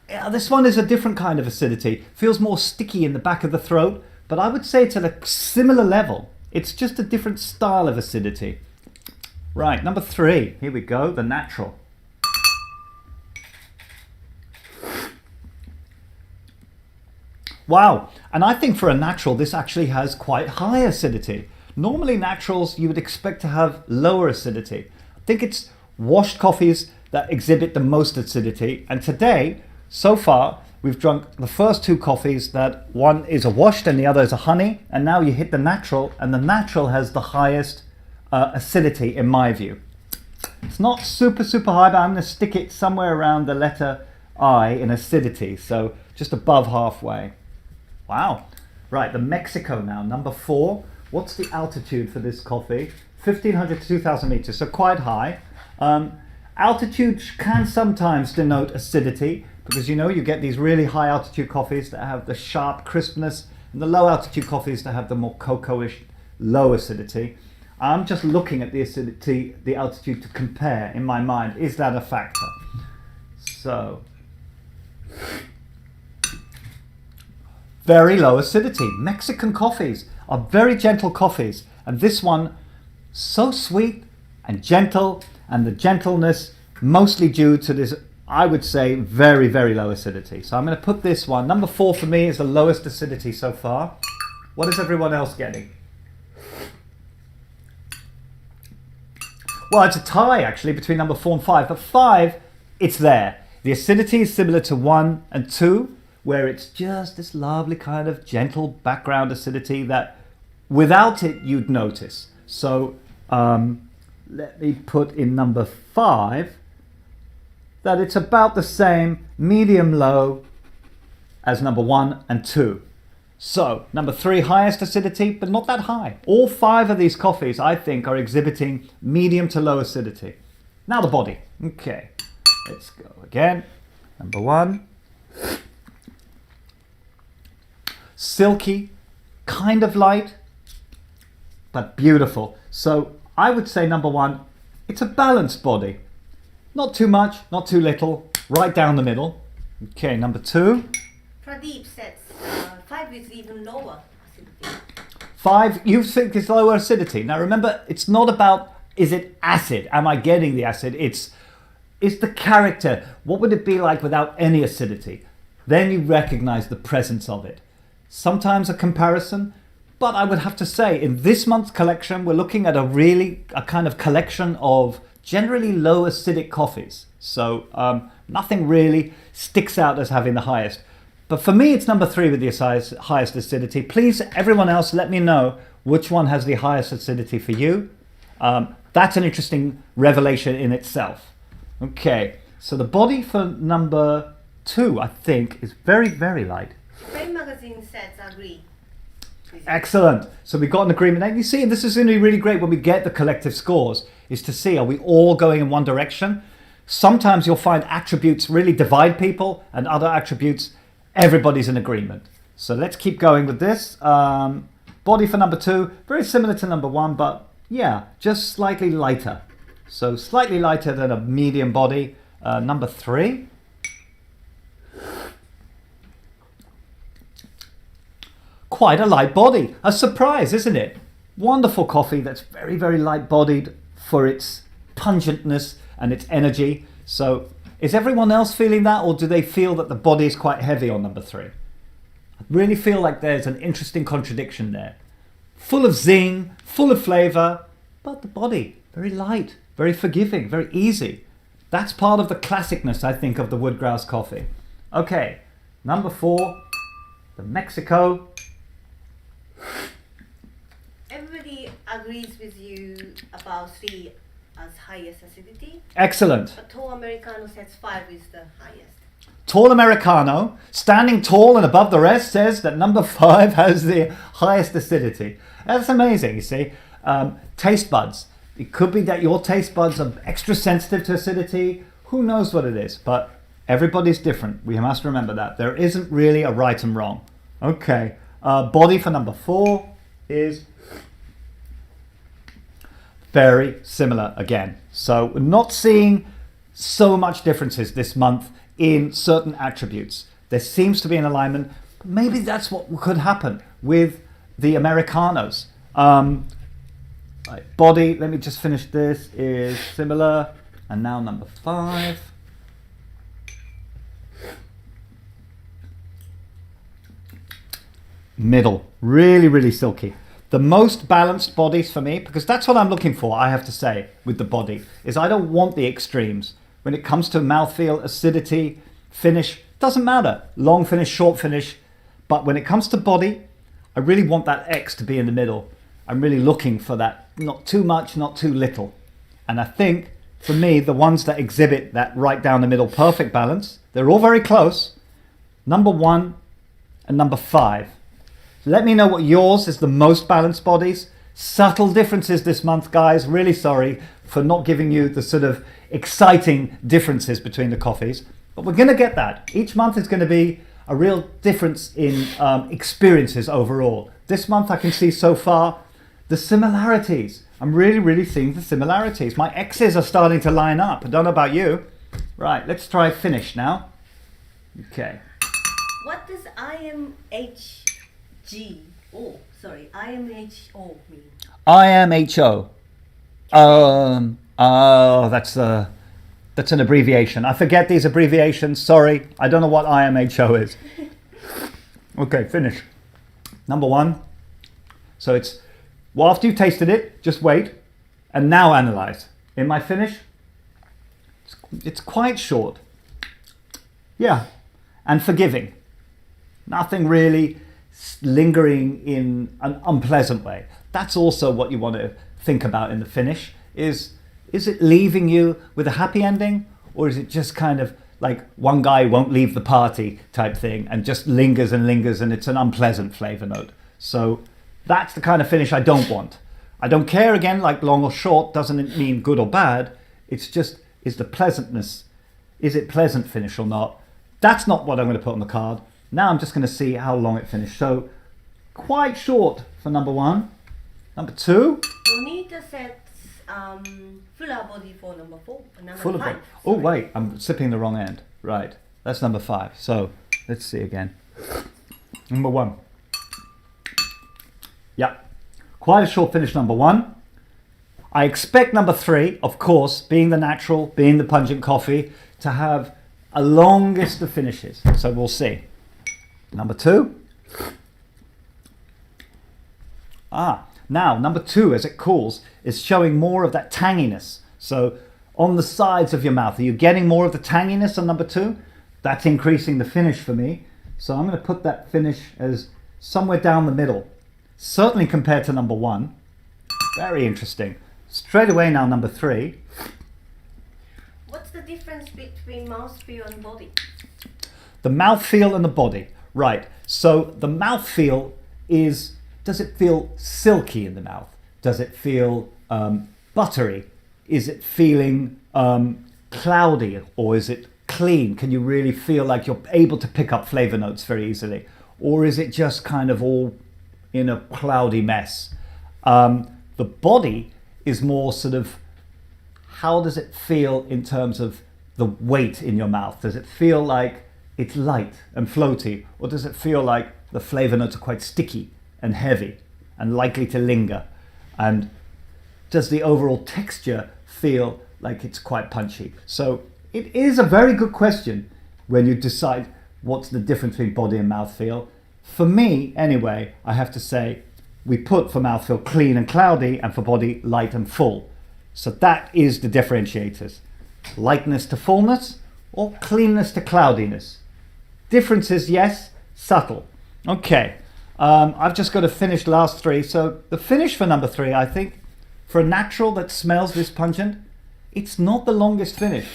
Yeah, this one is a different kind of acidity. Feels more sticky in the back of the throat, but I would say it's at a similar level. It's just a different style of acidity. Right, number 3. Here we go, the natural. Wow, and I think for a natural, this actually has quite high acidity. Normally naturals, you would expect to have lower acidity. I think it's washed coffees that exhibit the most acidity. And today, so far, we've drunk the first 2 coffees that one is a washed and the other is a honey. And now you hit the natural, and the natural has the highest acidity in my view. It's not super, super high, but I'm going to stick it somewhere around the letter I in acidity. So just above halfway. Wow. Right, the Mexico now, number 4. What's the altitude for this coffee? 1,500 to 2,000 meters, so quite high. Altitude can sometimes denote acidity, because you know you get these really high altitude coffees that have the sharp crispness, and the low altitude coffees that have the more cocoa-ish low acidity. I'm just looking at the acidity, the altitude to compare in my mind. Is that a factor? So, very low acidity. Mexican coffees are very gentle coffees, and this one so sweet and gentle, and the gentleness mostly due to this, I would say, very, very low acidity. So I'm going to put this one, number 4 for me is the lowest acidity so far. What is everyone else getting? Well, it's a tie actually between number 4 and 5, but 5, it's there. The acidity is similar to 1 and 2, where it's just this lovely kind of gentle background acidity that without it you'd notice. So let me put in number 5 that it's about the same medium low as number 1 and 2. So number 3, highest acidity, but not that high. All 5 of these coffees, I think, are exhibiting medium to low acidity. Now the body. Okay, let's go again. Number 1. Silky, kind of light, but beautiful. So I would say number 1, it's a balanced body. Not too much, not too little, right down the middle. Okay, number 2. Pradeep says 5 is even lower acidity. 5, you think it's lower acidity. Now remember, it's not about, is it acid? Am I getting the acid? It's the character. What would it be like without any acidity? Then you recognize the presence of it. Sometimes a comparison, but I would have to say in this month's collection, we're looking at a kind of collection of generally low acidic coffees. So nothing really sticks out as having the highest. But for me, it's number 3 with the highest acidity. Please, everyone else, let me know which one has the highest acidity for you. That's an interesting revelation in itself. Okay, so the body for number 2, I think, is very, very light. Frame Magazine says agree. Excellent. So we got an agreement. And you see, and this is going to be really great when we get the collective scores, is to see, are we all going in one direction? Sometimes you'll find attributes really divide people, and other attributes, everybody's in agreement. So let's keep going with this. Body for number 2, very similar to number 1, but yeah, just slightly lighter. So slightly lighter than a medium body. Number 3. Quite a light body. A surprise, isn't it? Wonderful coffee that's very, very light bodied for its pungentness and its energy. So is everyone else feeling that, or do they feel that the body is quite heavy on number 3? I really feel like there's an interesting contradiction there. Full of zing, full of flavour, but the body, very light, very forgiving, very easy. That's part of the classicness, I think, of the Woodgrouse coffee. Okay, number 4, the Mexico. Everybody agrees with you about 3 as highest acidity. Excellent. But Tall Americano says 5 is the highest. Tall Americano, standing tall and above the rest, says that number 5 has the highest acidity. That's amazing, you see. Taste buds. It could be that your taste buds are extra sensitive to acidity. Who knows what it is? But everybody's different. We must remember that. There isn't really a right and wrong. Okay. Body for number 4 is very similar again. So we're not seeing so much differences this month in certain attributes. There seems to be an alignment. Maybe that's what could happen with the Americanos. Right, body, let me just finish this, is similar. And now number 5. Middle, really, really silky. The most balanced bodies for me, because that's what I'm looking for, I have to say, with the body, is I don't want the extremes. When it comes to mouthfeel, acidity, finish, doesn't matter. Long finish, short finish. But when it comes to body, I really want that X to be in the middle. I'm really looking for that, not too much, not too little. And I think, for me, the ones that exhibit that right down the middle perfect balance, they're all very close. Number 1 and number 5. Let me know what yours is the most balanced bodies. Subtle differences this month, guys. Really sorry for not giving you the sort of exciting differences between the coffees. But we're going to get that. Each month is going to be a real difference in experiences overall. This month I can see so far the similarities. I'm really, really seeing the similarities. My X's are starting to line up. I don't know about you. Right, let's try finish now. Okay. What does IMHO mean? IMHO. That's an abbreviation. I forget these abbreviations. Sorry, I don't know what IMHO is. Okay, finish. Number 1. So it's, well, after you've tasted it, just wait and now analyze. in my finish, it's quite short. Yeah, and forgiving. Nothing really lingering in an unpleasant way. That's also what you want to think about in the finish. Is it leaving you with a happy ending, or is it just kind of like one guy won't leave the party type thing and just lingers and lingers and it's an unpleasant flavor note? So that's the kind of finish I don't want. I don't care, again, like long or short doesn't mean good or bad. It's just, is the pleasantness, is it pleasant finish or not? That's not what I'm going to put on the card. Now I'm just going to see how long it finished. So quite short for number 1. Number 2. Bonita sets fuller body for number 4. Number Fuller 5. body. Oh wait, I'm sipping the wrong end. Right, that's number 5. So let's see again. Number 1. Yeah, quite a short finish, number 1. I expect number 3, of course, being the natural, being the pungent coffee, to have a longest of finishes. So we'll see. Number 2. Now number 2, as it cools, is showing more of that tanginess. So on the sides of your mouth, are you getting more of the tanginess on number 2? That's increasing the finish for me. So I'm going to put that finish as somewhere down the middle. Certainly compared to number 1. Very interesting. Straight away now, number 3. What's the difference between mouthfeel and body? The mouthfeel and the body. Right. So the mouthfeel is, does it feel silky in the mouth? Does it feel buttery? Is it feeling cloudy, or is it clean? Can you really feel like you're able to pick up flavor notes very easily? Or is it just kind of all in a cloudy mess? The body is more sort of, how does it feel in terms of the weight in your mouth? Does it feel like it's light and floaty, or does it feel like the flavor notes are quite sticky and heavy and likely to linger? And does the overall texture feel like it's quite punchy? So it is a very good question when you decide what's the difference between body and mouthfeel. For me, anyway, I have to say we put for mouthfeel clean and cloudy, and for body light and full. So that is the differentiators. Lightness to fullness, or cleanness to cloudiness. Differences, yes, subtle. Okay, I've just got to finish the last 3. So the finish for number 3, I think, for a natural that smells this pungent, it's not the longest finish,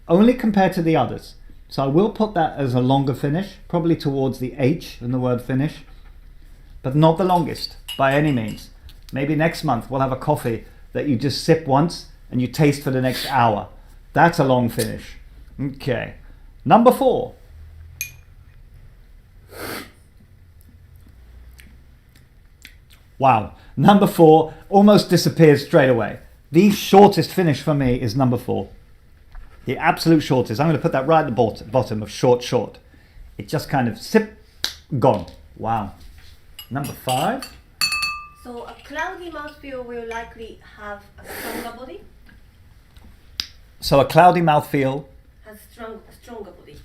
only compared to the others. So I will put that as a longer finish, probably towards the H in the word finish, but not the longest by any means. Maybe next month we'll have a coffee that you just sip once and you taste for the next hour. That's a long finish. Okay, number 4. Wow, number 4 almost disappears straight away. The shortest finish for me is number 4. The absolute shortest. I'm going to put that right at the bottom of short. It just kind of sip, gone. Wow. Number 5. So a cloudy mouthfeel will likely have a stronger body? So a cloudy mouthfeel Has a stronger body?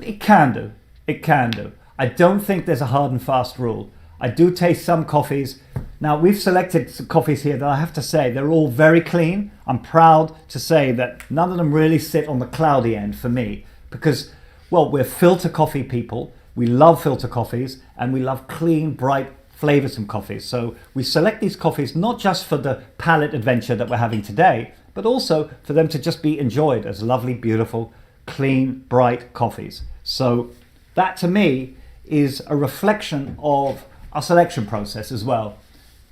It can do. It can do. I don't think there's a hard and fast rule. I do taste some coffees. Now, we've selected some coffees here that I have to say, they're all very clean. I'm proud to say that none of them really sit on the cloudy end for me because, well, we're filter coffee people. We love filter coffees and we love clean, bright, flavoursome coffees. So we select these coffees not just for the palate adventure that we're having today, but also for them to just be enjoyed as lovely, beautiful, clean, bright coffees. So that to me is a reflection of our selection process as well.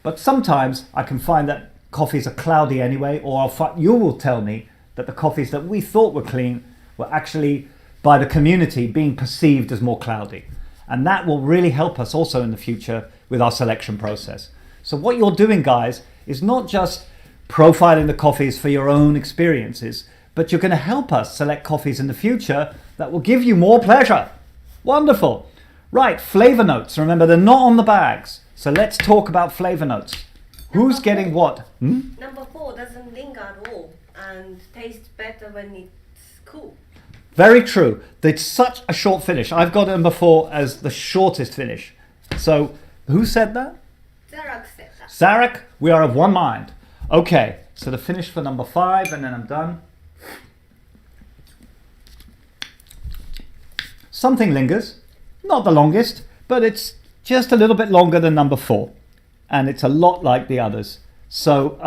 But sometimes I can find that coffees are cloudy anyway, or you will tell me that the coffees that we thought were clean were actually by the community being perceived as more cloudy. And that will really help us also in the future with our selection process. So what you're doing, guys, is not just profiling the coffees for your own experiences, but you're going to help us select coffees in the future that will give you more pleasure. Wonderful. Right, flavor notes. Remember, they're not on the bags. So let's talk about flavor notes. Who's getting what? Number 4 doesn't linger at all and tastes better when it's cool. Very true. It's such a short finish. I've got number 4 as the shortest finish. So who said that? Zarak said that. Zarak, we are of one mind. Okay, so the finish for number 5, and then I'm done. Something lingers, not the longest, but it's just a little bit longer than number 4, and it's a lot like the others. So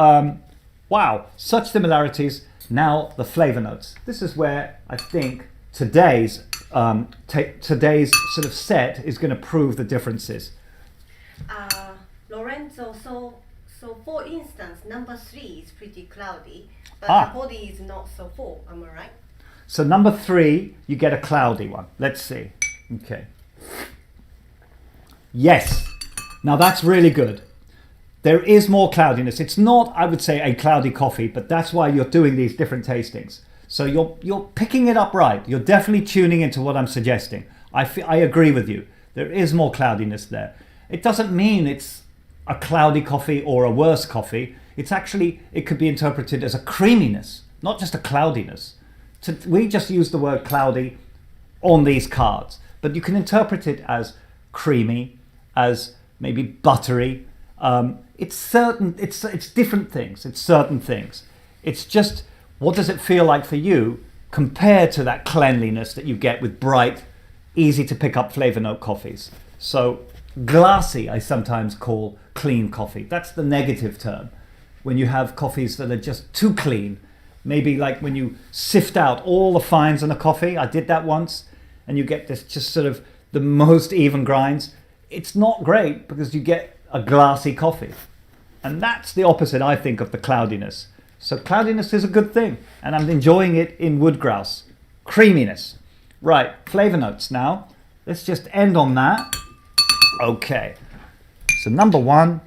wow, such similarities. Now the flavor notes. This is where I think today's sort of set is going to prove the differences. Lorenzo, so for instance, number 3 is pretty cloudy, but the body is not so full. Am I right? So number 3, you get a cloudy one. Let's see. Okay. Yes. Now that's really good. There is more cloudiness. It's not, I would say, a cloudy coffee, but that's why you're doing these different tastings. So you're picking it up right. You're definitely tuning into what I'm suggesting. I agree with you. There is more cloudiness there. It doesn't mean it's a cloudy coffee or a worse coffee. It's actually, it could be interpreted as a creaminess, not just a cloudiness. We just use the word cloudy on these cards, but you can interpret it as creamy, as maybe buttery. It's different things. It's certain things. It's just, what does it feel like for you compared to that cleanliness that you get with bright, easy to pick up flavor note coffees? So glassy, I sometimes call clean coffee. That's the negative term. When you have coffees that are just too clean, maybe like when you sift out all the fines in a coffee. I did that once, and you get this just sort of the most even grinds. It's not great because you get a glassy coffee. And that's the opposite, I think, of the cloudiness. So cloudiness is a good thing, and I'm enjoying it in woodgrouse. Creaminess. Right, flavor notes now. Let's just end on that. Okay. So number 1.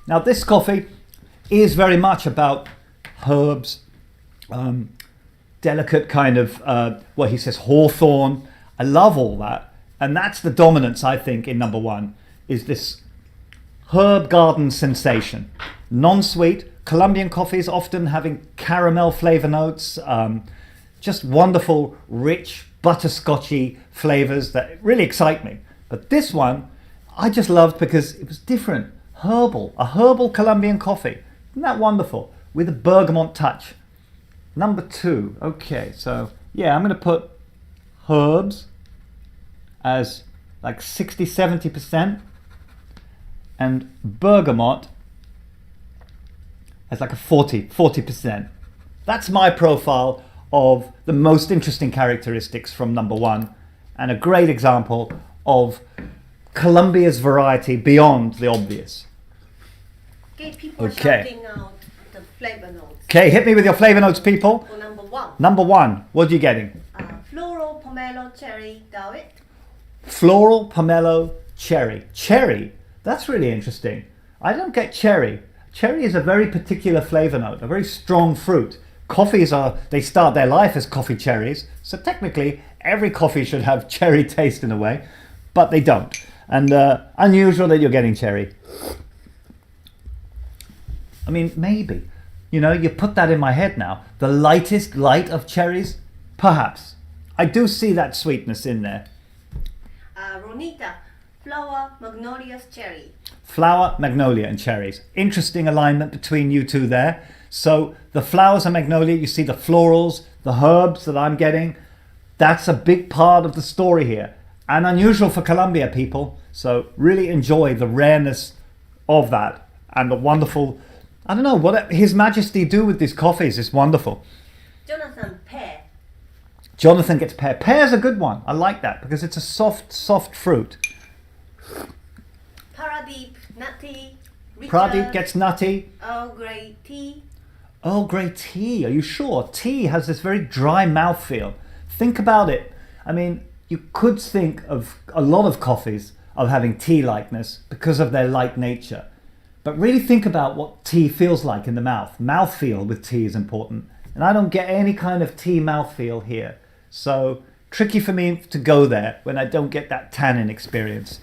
Now this coffee is very much about herbs, delicate kind of, he says hawthorn. I love all that. And that's the dominance, I think, in number 1, is this herb garden sensation. Non-sweet, Colombian coffees often having caramel flavor notes, just wonderful, rich, butterscotchy flavors that really excite me. But this one, I just loved because it was different, herbal, a herbal Colombian coffee. Isn't that wonderful? With a bergamot touch. Number 2, okay, so yeah, I'm going to put herbs as like 60-70%, and bergamot as like a 40%. That's my profile of the most interesting characteristics from number 1, and a great example of Colombia's variety beyond the obvious. Okay, people are shouting out the flavor notes. Okay, hit me with your flavor notes, people. For number 1. Number 1, what are you getting? Floral, pomelo, cherry, garlic. Floral, pomelo, cherry. Cherry, that's really interesting. I don't get cherry. Cherry is a very particular flavor note, a very strong fruit. Coffees they start their life as coffee cherries, so technically every coffee should have cherry taste in a way, but they don't. And unusual that you're getting cherry. I mean, maybe. You put that in my head now. The lightest light of cherries? Perhaps. I do see that sweetness in there. Ronita, flower, magnolias, cherry. Flower, magnolia, and cherries. Interesting alignment between you two there. So the flowers are magnolia, you see the florals, the herbs that I'm getting. That's a big part of the story here. And unusual for Colombia, people. So really enjoy the rareness of that and the wonderful, I don't know, what His Majesty do with these coffees is wonderful. Jonathan, pear. Jonathan gets pear. Pear's a good one. I like that because it's a soft fruit. Paradeep, nutty. Richard, Pradeep gets nutty. Earl Grey tea. Earl Grey tea, are you sure? Tea has this very dry mouthfeel. Think about it. I mean, you could think of a lot of coffees of having tea-likeness because of their light nature. But really think about what tea feels like in the mouth. Mouthfeel with tea is important. And I don't get any kind of tea mouthfeel here. So tricky for me to go there when I don't get that tannin experience.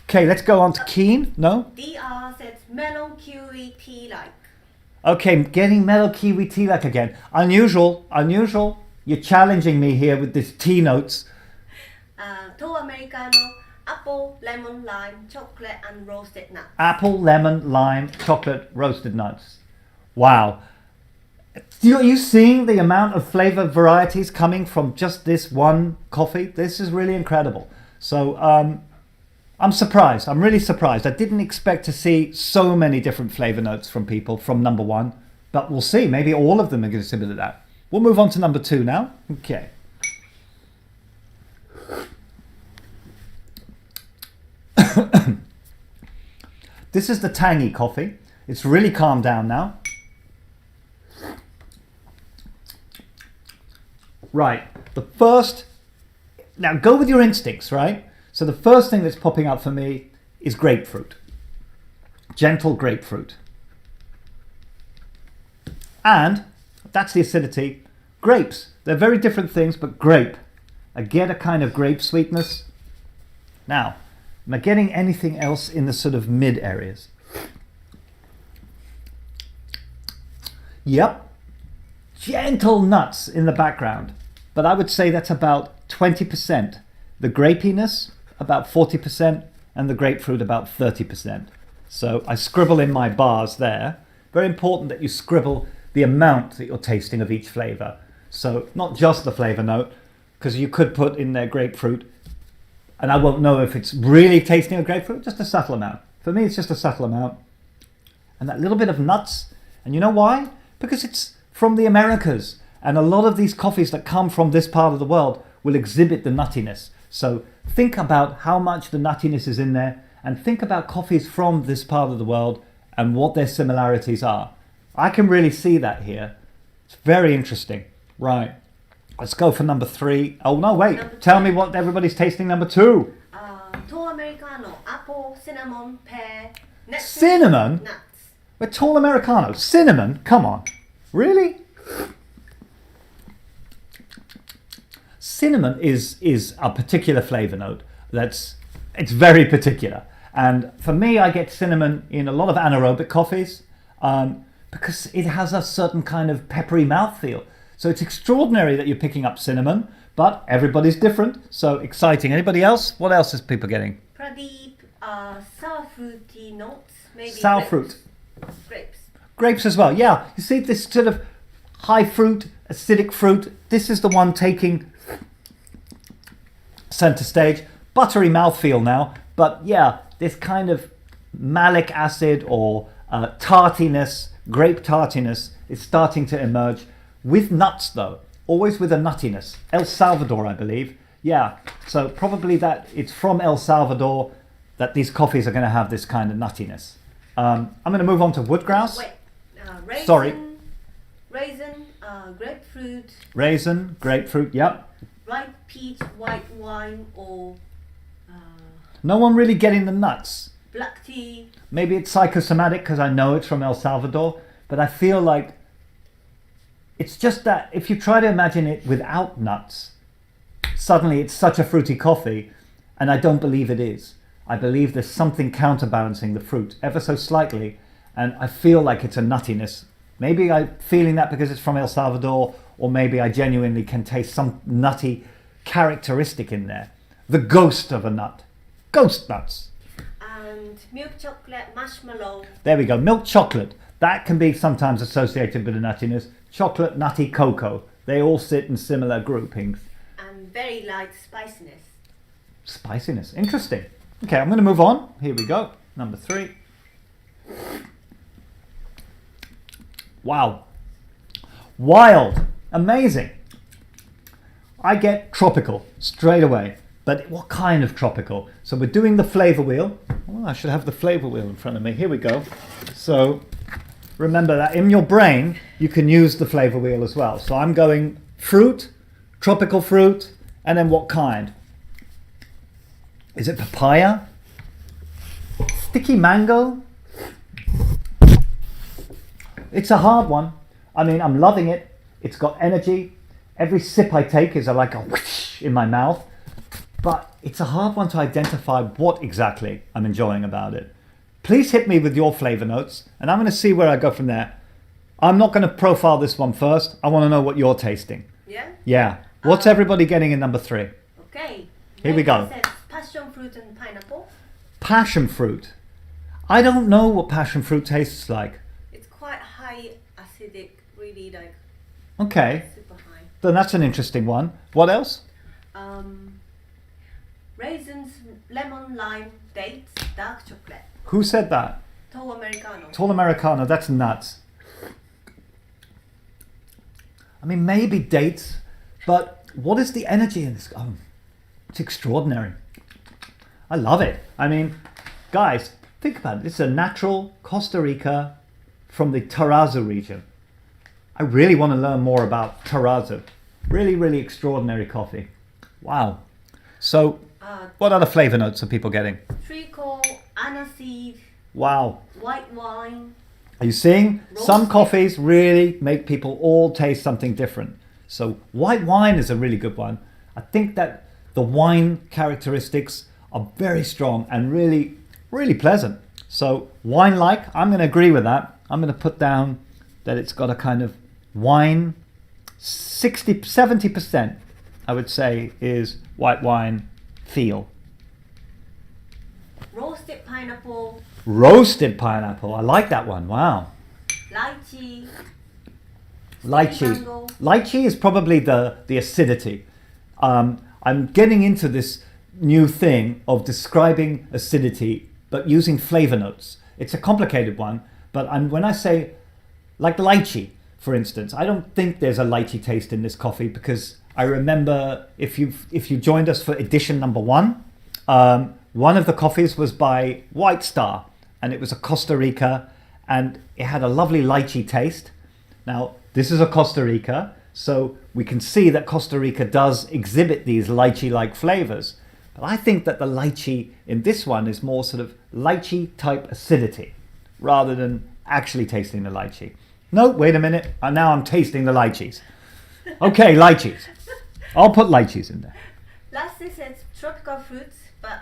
Okay, let's go on to Keen. No? DR says melon kiwi tea like. Okay, getting mellow kiwi tea like again. Unusual. You're challenging me here with these tea notes. To Americano, apple, lemon, lime, chocolate, and roasted nuts. Apple, lemon, lime, chocolate, roasted nuts. Wow. Are you seeing the amount of flavor varieties coming from just this one coffee? This is really incredible. So I'm surprised. I'm really surprised. I didn't expect to see so many different flavor notes from people from number 1, but we'll see. Maybe all of them are going to exhibit that. We'll move on to number 2 now. Okay. This is the tangy coffee. It's really calmed down now. Right, now go with your instincts, right? So the first thing that's popping up for me is grapefruit. Gentle grapefruit. And that's the acidity. Grapes, they're very different things, but grape. I get a kind of grape sweetness. Now, am I getting anything else in the sort of mid areas? Yep. Gentle nuts in the background, but I would say that's about 20%. The grapiness, about 40%, and the grapefruit, about 30%. So I scribble in my bars there. Very important that you scribble the amount that you're tasting of each flavor. So not just the flavor note, because you could put in there grapefruit, and I won't know if it's really tasting of grapefruit, just a subtle amount. For me, it's just a subtle amount. And that little bit of nuts, and you know why? Because it's from the Americas, and a lot of these coffees that come from this part of the world will exhibit the nuttiness. So think about how much the nuttiness is in there, and think about coffees from this part of the world and what their similarities are. I can really see that here. It's very interesting. Right, let's go for number 3. Oh no, wait, tell me what everybody's tasting number 2. Tall Americano, apple, cinnamon, pear, nuts. Cinnamon? Nuts. A tall Americano. Cinnamon? Come on. Really? Cinnamon is a particular flavor note it's very particular. And for me, I get cinnamon in a lot of anaerobic coffees because it has a certain kind of peppery mouthfeel. So it's extraordinary that you're picking up cinnamon, but everybody's different. So exciting. Anybody else? What else is people getting? Pradeep, sour fruity notes. Maybe sour grapes. Fruit. Grapes. Grapes as well. Yeah, you see this sort of high fruit, acidic fruit. This is the one taking center stage. Buttery mouthfeel now, but yeah, this kind of malic acid or tartiness, grape tartiness is starting to emerge with nuts though, always with a nuttiness. El Salvador, I believe. Yeah, so probably that it's from El Salvador that these coffees are going to have this kind of nuttiness. I'm going to move on to woodgrouse. Wait, raisin, Sorry. Raisin, grapefruit. Raisin, grapefruit, yep. Ripe peach, white wine, or No one really getting the nuts. black tea. Maybe it's psychosomatic because I know it's from El Salvador, but I feel like it's just that if you try to imagine it without nuts, suddenly it's such a fruity coffee, and I don't believe it is. I believe there's something counterbalancing the fruit ever so slightly, and I feel like it's a nuttiness. Maybe I'm feeling that because it's from El Salvador, or maybe I genuinely can taste some nutty characteristic in there. The ghost of a nut. Ghost nuts. And milk chocolate, marshmallow. There we go, milk chocolate. That can be sometimes associated with the nuttiness. Chocolate, nutty, cocoa. They all sit in similar groupings. And very light spiciness. Spiciness, interesting. Okay, I'm going to move on. Here we go, number 3. Wow. Wild. Amazing. I get tropical straight away. But what kind of tropical? So we're doing the flavor wheel. Oh, I should have the flavor wheel in front of me. Here we go. So remember that in your brain, you can use the flavor wheel as well. So I'm going fruit, tropical fruit, and then what kind? Is it papaya? Sticky mango? It's a hard one. I mean, I'm loving it. It's got energy. Every sip I take is like a whoosh in my mouth. But it's a hard one to identify what exactly I'm enjoying about it. Please hit me with your flavor notes, and I'm going to see where I go from there. I'm not going to profile this one first. I want to know what you're tasting. Yeah? Yeah. What's everybody getting in number 3? Okay. Here we go. Passion fruit and pineapple. Passion fruit. I don't know what passion fruit tastes like. It's quite high acidic, really like Okay, super high. then that's an interesting one. What else? Raisins, lemon, lime, dates, dark chocolate. Who said that? Tall Americano. Tall Americano, that's nuts. I mean, maybe dates, but what is the energy in this? Oh, it's extraordinary. I love it. I mean, guys, think about it. It's a natural Costa Rica from the Terrazzo region. I really want to learn more about Terrazzo. Really, really extraordinary coffee. Wow. So, what other flavor notes are people getting? Treacle, aniseed, Wow. white wine. Are you seeing? Some Roasted. coffees really make people all taste something different. So white wine is a really good one. I think that the wine characteristics are very strong and really, really pleasant. So wine-like, I'm going to agree with that. I'm going to put down that it's got a kind of wine, 70% I would say is white wine feel. Roasted pineapple, Roasted pineapple, I like that one, wow. lychee, Lychee. mango. Lychee is probably the acidity. I'm getting into this new thing of describing acidity, but using flavor notes. It's a complicated one, but when I say, like lychee, for instance, I don't think there's a lychee taste in this coffee because I remember if you joined us for edition number 1, one of the coffees was by White Star, and it was a Costa Rica, and it had a lovely lychee taste. Now, this is a Costa Rica, so we can see that Costa Rica does exhibit these lychee-like flavors. But I think that the lychee in this one is more sort of lychee-type acidity, rather than actually tasting the lychee. No, wait a minute, now I'm tasting the lychees. Okay, lychees. I'll put lychees in there. Lastly says tropical fruits, but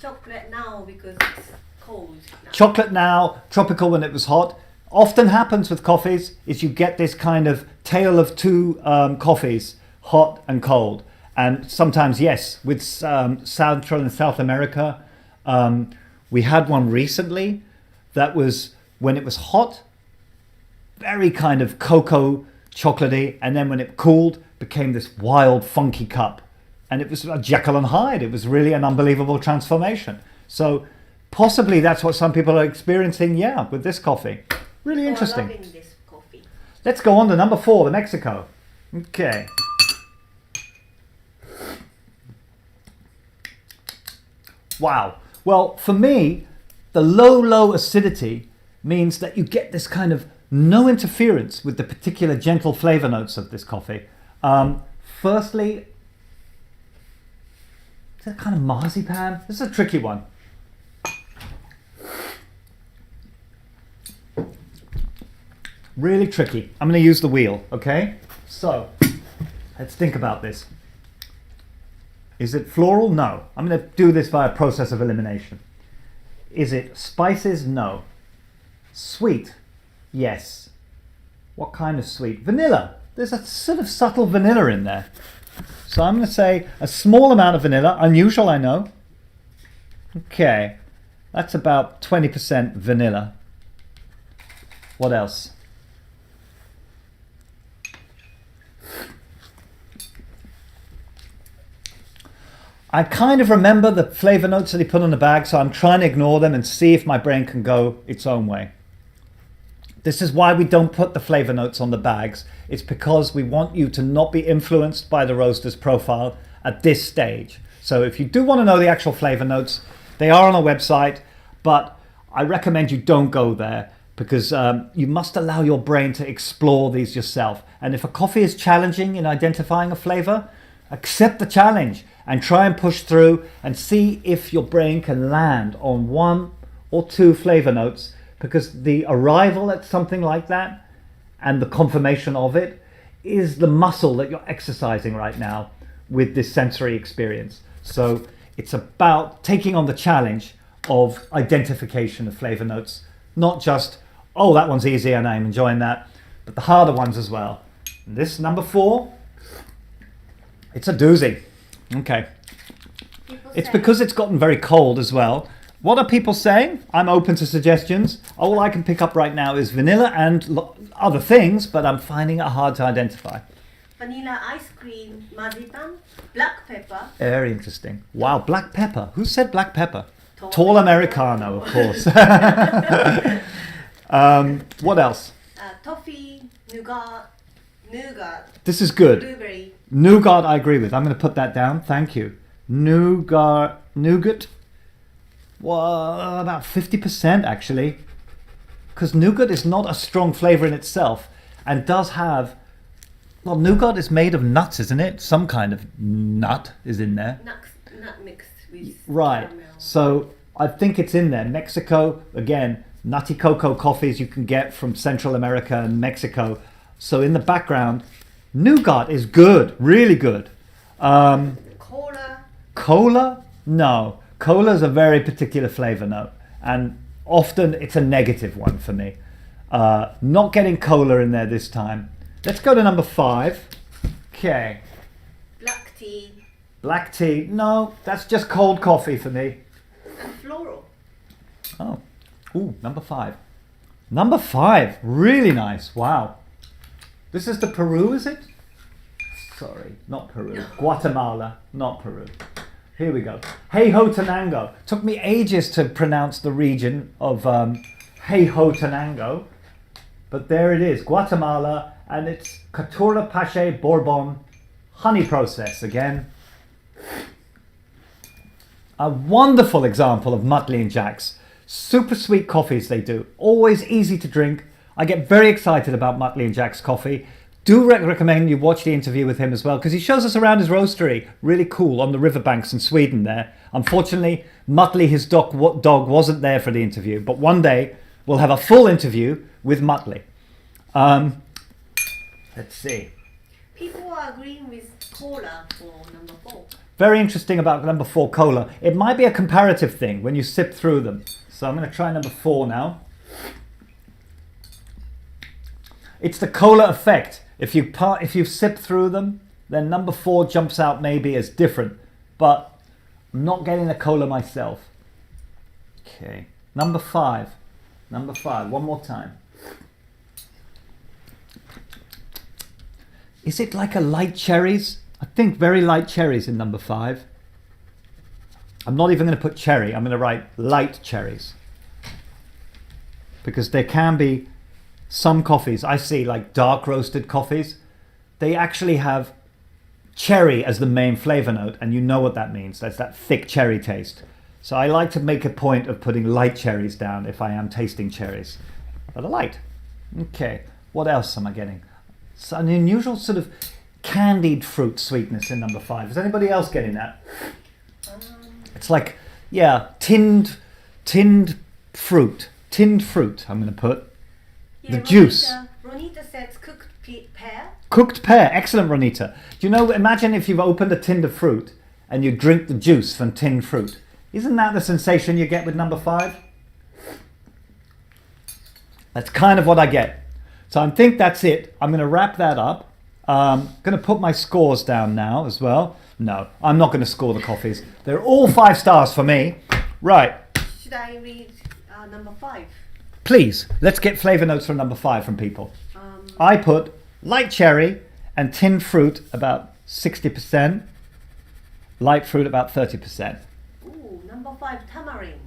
chocolate now because it's cold now. Chocolate now, tropical when it was hot. Often happens with coffees is you get this kind of tale of two coffees, hot and cold. And sometimes, yes, with Central and South America, we had one recently that was, when it was hot, very kind of cocoa chocolatey, and then when it cooled, became this wild, funky cup. And it was a Jekyll and Hyde. It was really an unbelievable transformation. So possibly that's what some people are experiencing, yeah, with this coffee. Really interesting. Loving this coffee. Let's go on to number 4, the Mexico. Okay. Wow. Well, for me, the low acidity means that you get this kind of no interference with the particular gentle flavor notes of this coffee. Firstly, is that kind of marzipan? This is a tricky one. Really tricky. I'm going to use the wheel, okay? So, let's think about this. Is it floral? No. I'm going to do this via process of elimination. Is it spices? No. Sweet? Yes. What kind of sweet? Vanilla. There's a sort of subtle vanilla in there. So I'm going to say a small amount of vanilla. Unusual, I know. Okay. That's about 20% vanilla. What else? I kind of remember the flavor notes that he put on the bag, so I'm trying to ignore them and see if my brain can go its own way. This is why we don't put the flavor notes on the bags. It's because we want you to not be influenced by the roaster's profile at this stage. So if you do want to know the actual flavor notes, they are on our website, but I recommend you don't go there because you must allow your brain to explore these yourself. And if a coffee is challenging in identifying a flavor, accept the challenge and try and push through and see if your brain can land on 1 or 2 flavor notes, because the arrival at something like that and the confirmation of it is the muscle that you're exercising right now with this sensory experience. So it's about taking on the challenge of identification of flavor notes, not just, oh, that one's easy and I'm enjoying that, but the harder ones as well. And this number 4, it's a doozy. Okay. People It's say- because it's gotten very cold as well. What are people saying? I'm open to suggestions. All I can pick up right now is vanilla and other things, but I'm finding it hard to identify. vanilla ice cream, marzipan, black pepper. Very interesting. Wow, black pepper. Who said black pepper? Tall Tall Americano, of course. What else? Toffee, nougat, This is good. blueberry. Nougat, I agree with. I'm going to put that down. Thank you. Nougat. Well, about 50% actually. Because nougat is not a strong flavour in itself and does have. Well, nougat is made of nuts, isn't it? Some kind of nut is in there. Nut mixed with Right. caramel. So I think it's in there. Mexico, again, nutty cocoa coffees you can get from Central America and Mexico. So in the background, nougat is good, really good. Cola. Cola? No. Cola is a very particular flavour note. And often it's a negative one for me. Not getting cola in there this time. Let's go to number 5. Okay. Black tea Black tea. No, that's just cold coffee for me. and floral. Oh, ooh, number 5. Number 5, really nice. Wow. This is the Peru, is it? Sorry, not Peru. Guatemala, not Peru. Here we go. Hey Ho Tenango. Took me ages to pronounce the region of Hey Ho Tenango, but there it is, Guatemala, and it's Caturra Pache Bourbon honey process again. A wonderful example of Muttley and Jack's. Super sweet coffees they do. Always easy to drink. I get very excited about Muttley and Jack's coffee. Do recommend you watch the interview with him as well, because he shows us around his roastery. Really cool on the riverbanks in Sweden there. Unfortunately, Muttley, his dog, wasn't there for the interview. But one day we'll have a full interview with Muttley. Let's see. People are agreeing with cola for number 4. Very interesting about number 4, cola. It might be a comparative thing when you sip through them. So I'm going to try number 4 now. It's the cola effect. If you sip through them, then number 4 jumps out maybe as different. But I'm not getting the cola myself. Okay. Number 5. Number 5. One more time. Is it like a light cherries? I think very light cherries in number 5. I'm not even going to put cherry. I'm going to write light cherries. Because there can be some coffees, I see like dark roasted coffees, they actually have cherry as the main flavour note, and you know what that means. That's that thick cherry taste. So I like to make a point of putting light cherries down if I am tasting cherries. But a light. Okay, what else am I getting? It's an unusual sort of candied fruit sweetness in number 5. Is anybody else getting that? It's like, yeah, tinned fruit. Tinned fruit, I'm going to put. The juice. Ronita says cooked pear. Cooked pear. Excellent, Ronita. Do you know, imagine if you've opened a tin of fruit and you drink the juice from tinned fruit. Isn't that the sensation you get with number 5? That's kind of what I get. So I think that's it. I'm going to wrap that up. I'm going to put my scores down now as well. No, I'm not going to score the coffees. They're all 5 stars for me. Right. Should I read number 5? Please, let's get flavour notes from number 5 from people. I put light cherry and tinned fruit about 60%, light fruit about 30%. Ooh, number 5, tamarind.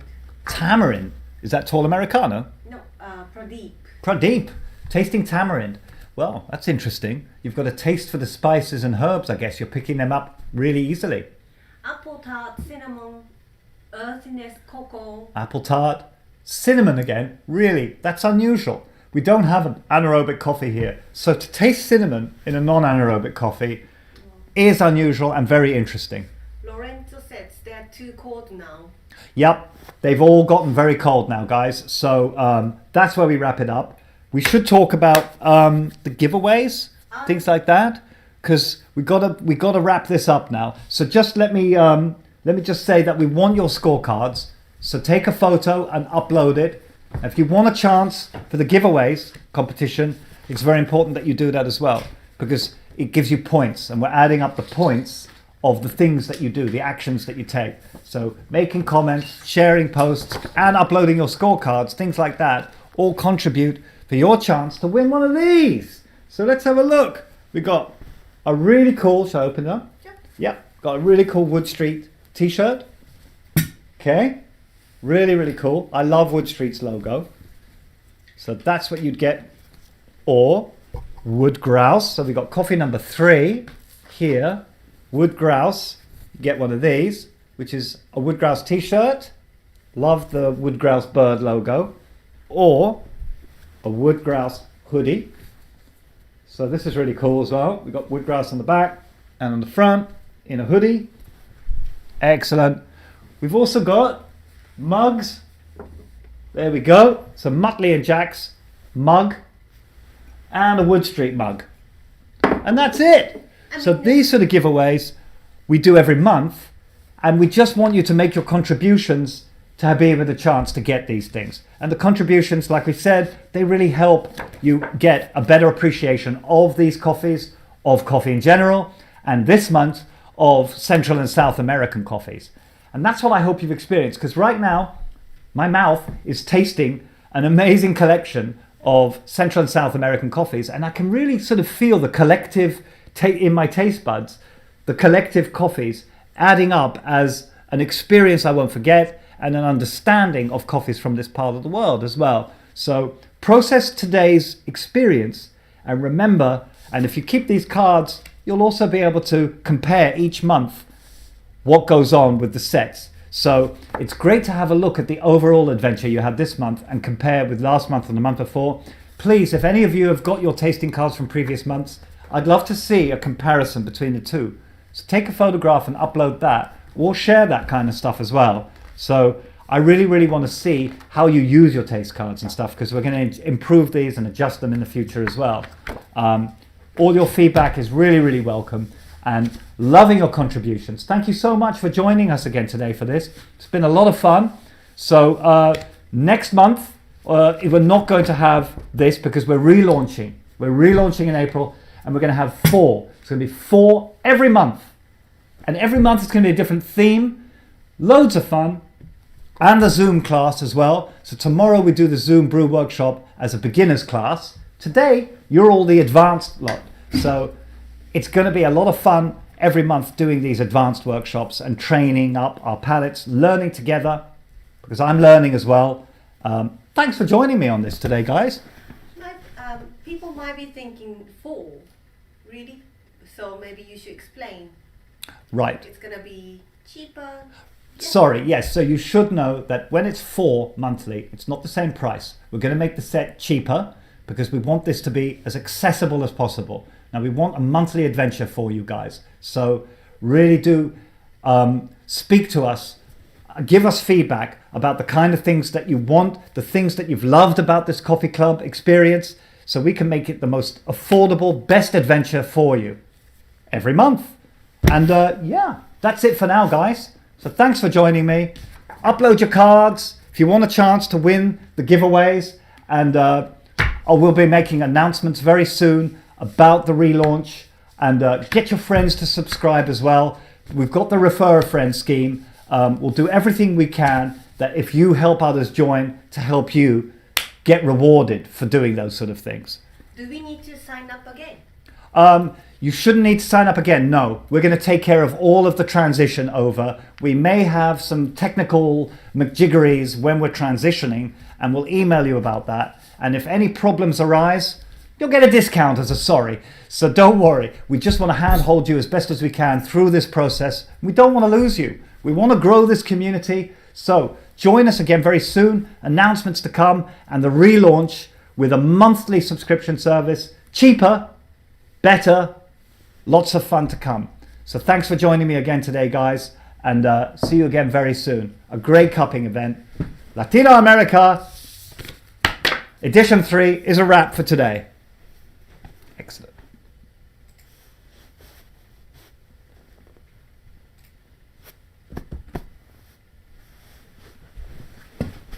Tamarind, is that tall Americano? No, Pradeep. Pradeep, tasting tamarind. Well, that's interesting. You've got a taste for the spices and herbs, I guess. You're picking them up really easily. Apple tart, cinnamon, earthiness, cocoa. Apple tart, cinnamon again. Really, that's unusual. We don't have an anaerobic coffee here. So to taste cinnamon in a non-anaerobic coffee is unusual and very interesting. Lorenzo says they're too cold now. Yep, they've all gotten very cold now, guys. So that's where we wrap it up. We should talk about the giveaways, things like that, because we gotta wrap this up now. So just let me just say that we want your scorecards. So take a photo and upload it. If you want a chance for the giveaways competition, it's very important that you do that as well, because it gives you points, and we're adding up the points of the things that you do, the actions that you take. So making comments, sharing posts, and uploading your scorecards, things like that, all contribute for your chance to win one of these. So let's have a look. We got a really cool, shall I open it up? Yep, got a really cool Wood Street t-shirt. Okay, really, really cool. I love Wood Street's logo. So that's what you'd get. Or wood grouse. So we got coffee number 3 here. Wood grouse. You get one of these, which is a wood grouse t-shirt. Love the wood grouse bird logo. Or a wood grouse hoodie. So this is really cool as well. We've got wood grouse on the back and on the front in a hoodie. Excellent. We've also got mugs. There we go. So Muttley and Jack's mug and a Wood Street mug. And that's it. So these sort of giveaways we do every month, and we just want you to make your contributions to be able the chance to get these things. And the contributions, like we said, they really help you get a better appreciation of these coffees, of coffee in general, and this month of Central and South American coffees. And that's what I hope you've experienced, because right now my mouth is tasting an amazing collection of Central and South American coffees, and I can really sort of feel the collective in my taste buds, the collective coffees adding up as an experience I won't forget, and an understanding of coffees from this part of the world as well. So process today's experience and remember, and if you keep these cards, you'll also be able to compare each month what goes on with the sets. So it's great to have a look at the overall adventure you had this month and compare with last month and the month before. Please, if any of you have got your tasting cards from previous months, I'd love to see a comparison between the two. So take a photograph and upload that, or share that kind of stuff as well. So I really, really want to see how you use your taste cards and stuff, because we're going to improve these and adjust them in the future as well. All your feedback is really, really welcome, and loving your contributions. Thank you so much for joining us again today for this. It's been a lot of fun. So next month, we're not going to have this because we're relaunching. We're relaunching in April, and we're going to have 4. It's going to be 4 every month. And every month it's going to be a different theme. Loads of fun. And the Zoom class as well. So tomorrow we do the Zoom brew workshop as a beginner's class. Today, you're all the advanced lot. So it's going to be a lot of fun every month doing these advanced workshops and training up our palates, learning together, because I'm learning as well. Thanks for joining me on this today, guys. People might be thinking 4, really? So maybe you should explain. Right. It's going to be cheaper. Sorry, yes. So you should know that when it's 4 monthly, it's not the same price. We're going to make the set cheaper because we want this to be as accessible as possible. Now we want a monthly adventure for you guys. So really do speak to us, give us feedback about the kind of things that you want, the things that you've loved about this coffee club experience, so we can make it the most affordable, best adventure for you every month. And yeah, that's it for now, guys. So thanks for joining me. Upload your cards if you want a chance to win the giveaways, and I will be making announcements very soon about the relaunch, and get your friends to subscribe as well. We've got the refer a friend scheme. We'll do everything we can that if you help others join, to help you get rewarded for doing those sort of things. Do we need to sign up again? You shouldn't need to sign up again. No, we're going to take care of all of the transition over. We may have some technical McJiggeries when we're transitioning, and we'll email you about that. And if any problems arise, you'll get a discount as a sorry. So don't worry. We just want to handhold you as best as we can through this process. We don't want to lose you. We want to grow this community. So join us again very soon. Announcements to come, and the relaunch with a monthly subscription service. Cheaper, better, lots of fun to come. So thanks for joining me again today, guys, and see you again very soon. A great cupping event. Latina America Edition 3 is a wrap for today. Excellent.